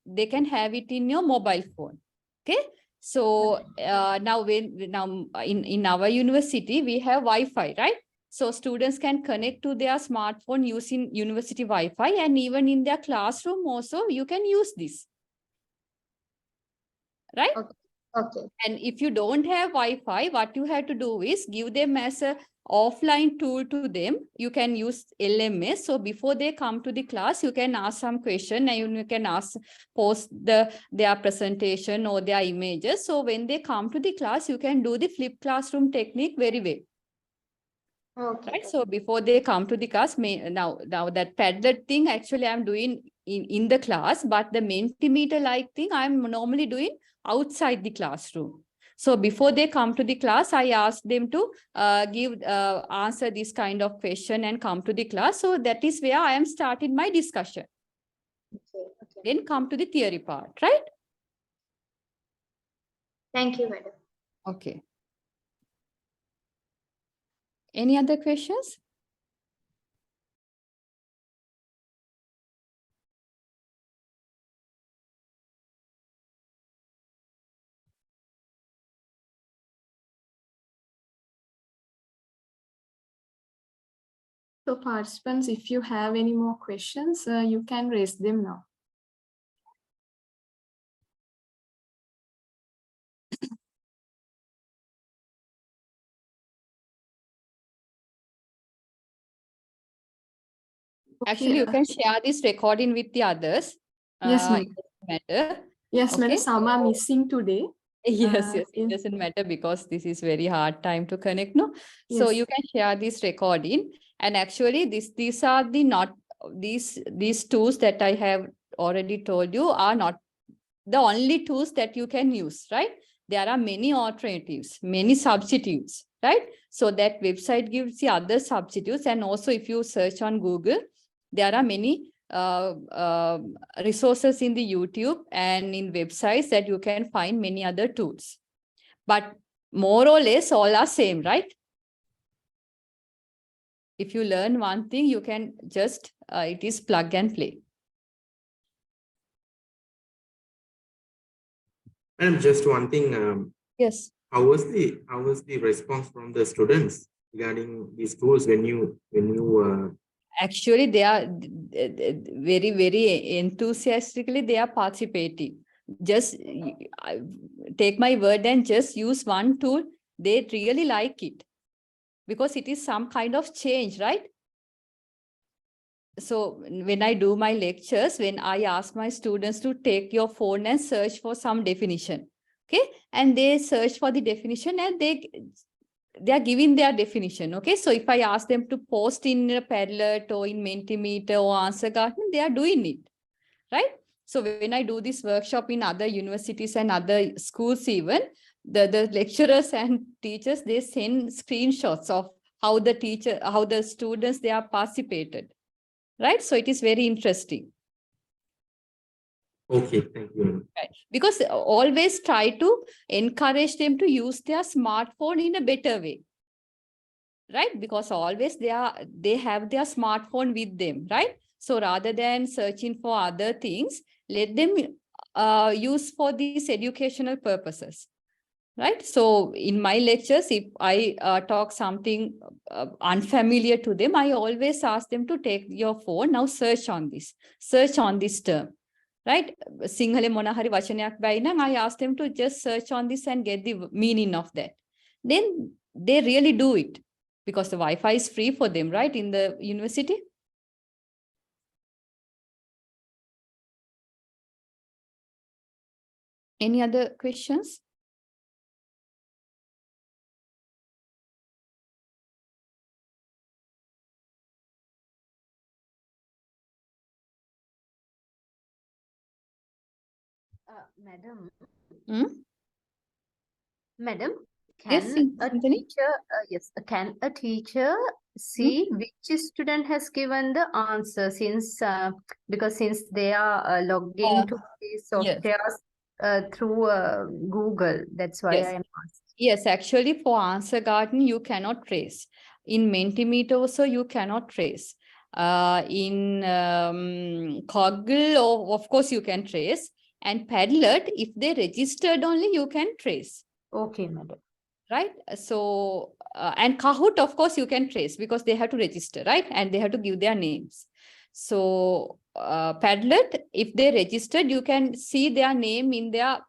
they can have it in your mobile phone. Okay. So now in our university we have Wi-Fi, right? So students can connect to their smartphone using university Wi-Fi, and even in their classroom also you can use this. right? Okay. And if you don't have Wi-Fi, what you have to do is give them as a offline tool to them. You can use LMS. So before they come to the class, you can ask some question and you can post their presentation or their images. So when they come to the class, you can do the flip classroom technique very well. Okay. Right. So before they come to the class, now that Padlet thing, actually I'm doing in the class, but the Mentimeter like thing I'm normally doing outside the classroom. So before they come to the class, I ask them to answer this kind of question and come to the class. So that is where I am starting my discussion. Okay. Then come to the theory part, right? Thank you, madam. Okay. Any other questions? So participants, if you have any more questions, you can raise them now. Actually, you Okay, can share this recording with the others. Yes, ma'am. It doesn't matter. Yes, madam. Okay. Some are missing today. Yes, it in- doesn't matter because this is very hard time to connect, no? So Yes. you can share this recording, and actually these are the not these tools that I have already told you are not the only tools that you can use, right? There are many alternatives, many substitutes, right? So that website gives the other substitutes, and also if you search on Google, there are many resources in the YouTube and in websites that you can find many other tools. But more or less all are same, right? If you learn one thing, you can just, it is plug and play. Madam, just one thing. Yes. How was the response from the students regarding these tools when you Actually, they are very, very enthusiastically, they are participating. Just take my word and just use one tool. They really like it because it is some kind of change, right? So when I do my lectures, when I ask my students to take your phone and search for some definition, okay? And they search for the definition and they are giving their definition, okay? So if I ask them to post in a Padlet or in Mentimeter or Answer Garden, they are doing it, right? So when I do this workshop in other universities and other schools even, the lecturers and teachers, they send screenshots of how the students, they are participated, right? So it is very interesting. okay, thank you. Right. Because always try to encourage them to use their smartphone in a better way. Right? Because always they have their smartphone with them, right? So rather than searching for other things, let them use for these educational purposes. Right? So in my lectures, if I talk something unfamiliar to them, I always ask them to take your phone, now search on this term. Right? Singhale mona hari vachanayak bai na, I ask them to just search on this and get the meaning of that. Then they really do it because the Wi-Fi is free for them, right? In the university. Any other questions? Madam. Hmm? Madam, Yes, can a Anthony? teacher, can a teacher see which student has given the answer because since they are logged into these Yes. softwares through Google, that's why Yes. I am asking. Yes, actually for Answer Garden, you cannot trace. In Mentimeter also, you cannot trace. In Coggle, of course, you can trace. And Padlet, if they registered only, you can trace. Okay, madam. Right? So, and Kahoot, of course, you can trace because they have to register, right? And they have to give their names. So, Padlet, if they registered, you can see their name in their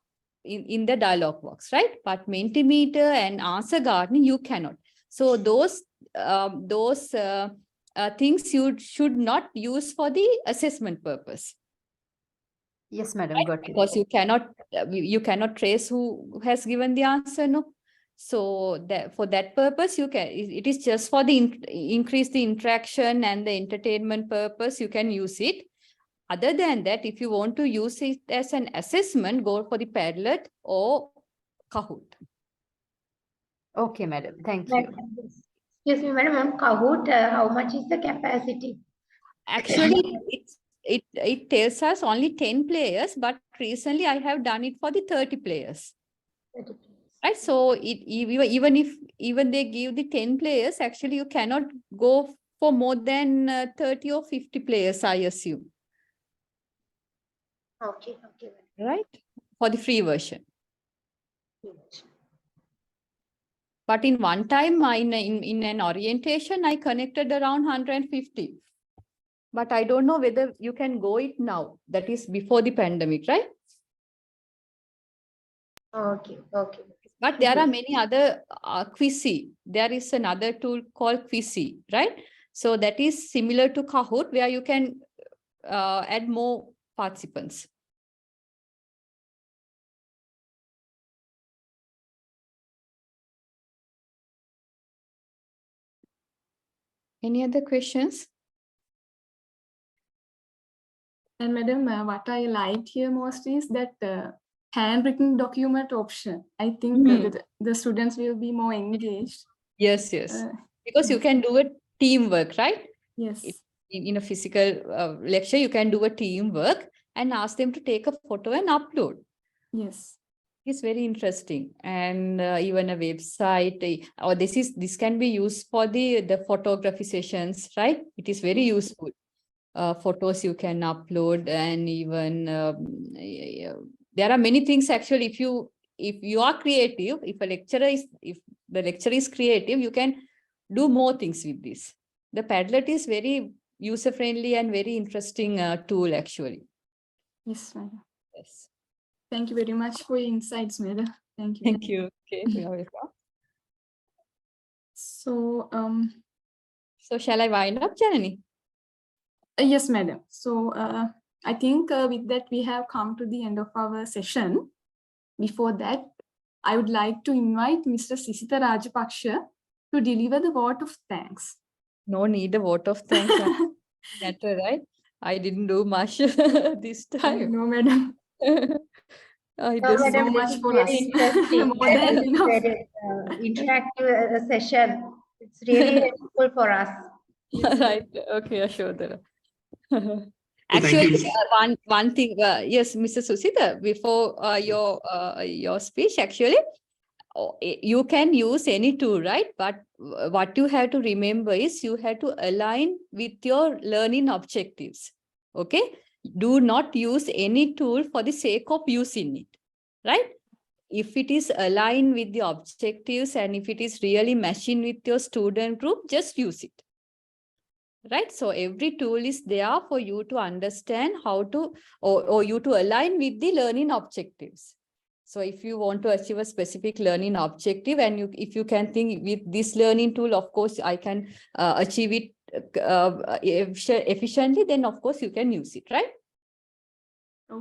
in the dialog box, right? But Mentimeter and Answer Garden, you cannot. So those things you should not use for the assessment purpose. Yes, madam, got it. Because you cannot trace who has given the answer, no. So that for that purpose, it is just for the increase the interaction and the entertainment purpose, you can use it. Other than that, if you want to use it as an assessment, go for the Padlet or Kahoot. Okay, madam, thank you. Excuse me, madam, on Kahoot, how much is the capacity? Actually, it tells us only 10 players, but recently I have done it for the 30 players. Right, so even they give the 10 players, actually you cannot go for more than 30 or 50 players, I assume. Okay, okay. Right, for the free version. But in one time, in an orientation, I connected around 150. But I don't know whether you can go it now. That is before the pandemic, right? Okay, okay. But there are many other Quizzy. There is another tool called Quizzy, right? So that is similar to Kahoot, where you can add more participants. Any other questions? And madam, what I liked here most is that handwritten document option. I think the students will be more engaged. Yes, yes. Because you can do a teamwork, right? Yes. In a physical lecture, you can do a teamwork and ask them to take a photo and upload. Yes. It's very interesting. And even a website, or this can be used for the photography sessions, right? It is very useful. Photos you can upload, and even there are many things actually. If you are creative, if the lecturer is creative, you can do more things with this. The Padlet is very user friendly and very interesting tool actually. Yes, madam. Yes. Thank you very much for your insights, madam. Thank you. Thank you. Okay, you are welcome. So So shall I wind up, Janani? Yes, madam. So I think with that we have come to the end of our session. Before that, I would like to invite Mr. Sisitha Rajapaksha to deliver the vote of thanks. No need a vote of thanks. Matter, right? I didn't do much this time. No, madam. It So, is madam, so much this is for very us. interesting. More than enough. Very, interactive session. It's really helpful for us. Right. Okay, Ashodhara. Thank Actually, you. one thing, yes, Mr. Susita, before your speech, actually, you can use any tool, right? But what you have to remember is you have to align with your learning objectives. Okay? Do not use any tool for the sake of using it, right? If it is aligned with the objectives and if it is really matching with your student group, just use it. Right? So every tool is there for you to understand how to, or you to align with the learning objectives. So if you want to achieve a specific learning objective, and if you can think with this learning tool, of course, I can achieve it efficiently, then of course you can use it, right?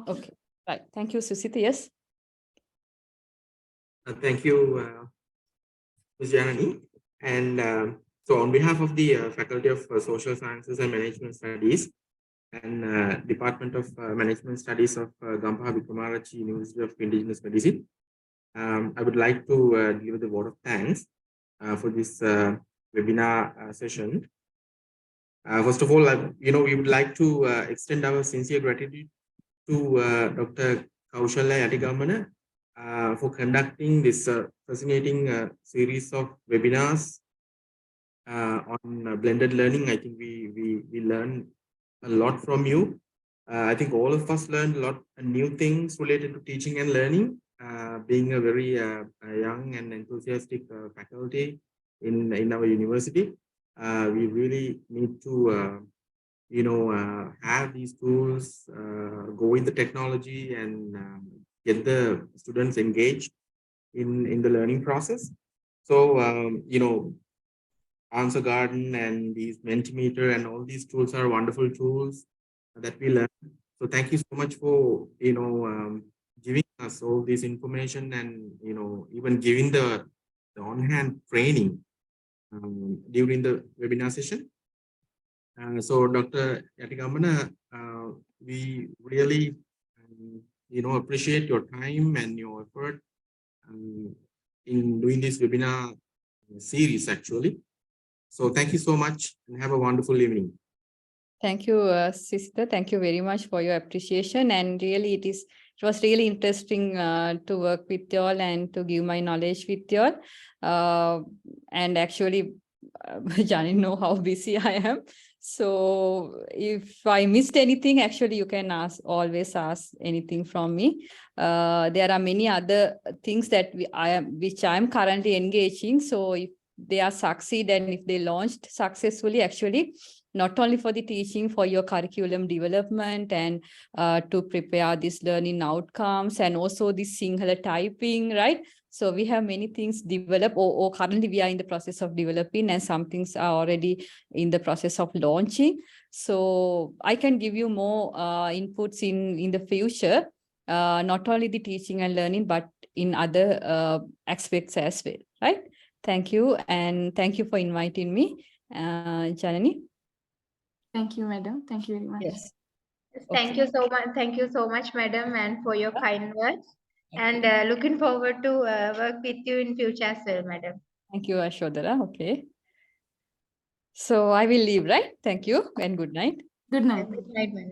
Okay. Right. Thank you, Susita. Yes. Thank you, Ms. Janani. And so on behalf of the Faculty of Social Sciences and Management Studies and Department of Management Studies of Gampaha Wickramaratche University of Indigenous Medicine, I would like to give the vote of thanks for this webinar session. First of all, we would like to extend our sincere gratitude to Dr. Kaushalya Yatigammana for conducting this fascinating series of webinars on blended learning. I think we learned a lot from you. I think all of us learned a lot of new things related to teaching and learning. Being a very young and enthusiastic faculty in our university, we really need to have these tools, go with the technology and get the students engaged in the learning process. So, Answer Garden and these Mentimeter and all these tools are wonderful tools that we learn. So thank you so much for, giving us all this information and, even giving the on-hand training during the webinar session. So Dr. Yatigammana, we really, appreciate your time and your effort in doing this webinar series actually. So thank you so much and have a wonderful evening. Thank you, sister. Thank you very much for your appreciation. And really, it was really interesting to work with you all and to give my knowledge with you all. And actually, Jani know how busy I am. So if I missed anything, actually, you can always ask anything from me. There are many other things that which I am currently engaging. So if they are succeed and if they launched successfully, actually, not only for the teaching, for your curriculum development and to prepare these learning outcomes and also the Sinhala typing, right? So we have many things developed or currently we are in the process of developing and some things are already in the process of launching. So I can give you more inputs in the future, not only the teaching and learning, but in other aspects as well, right? Thank you. And thank you for inviting me, Janani. Thank you, madam. Thank you very much. Yes. Thank you so much. Thank you so much, madam, and for your kind words. And looking forward to work with you in future as well, madam. Thank you, Ashodhara. Okay. So I will leave, right? Thank you and good night. Good night. Good night, madam.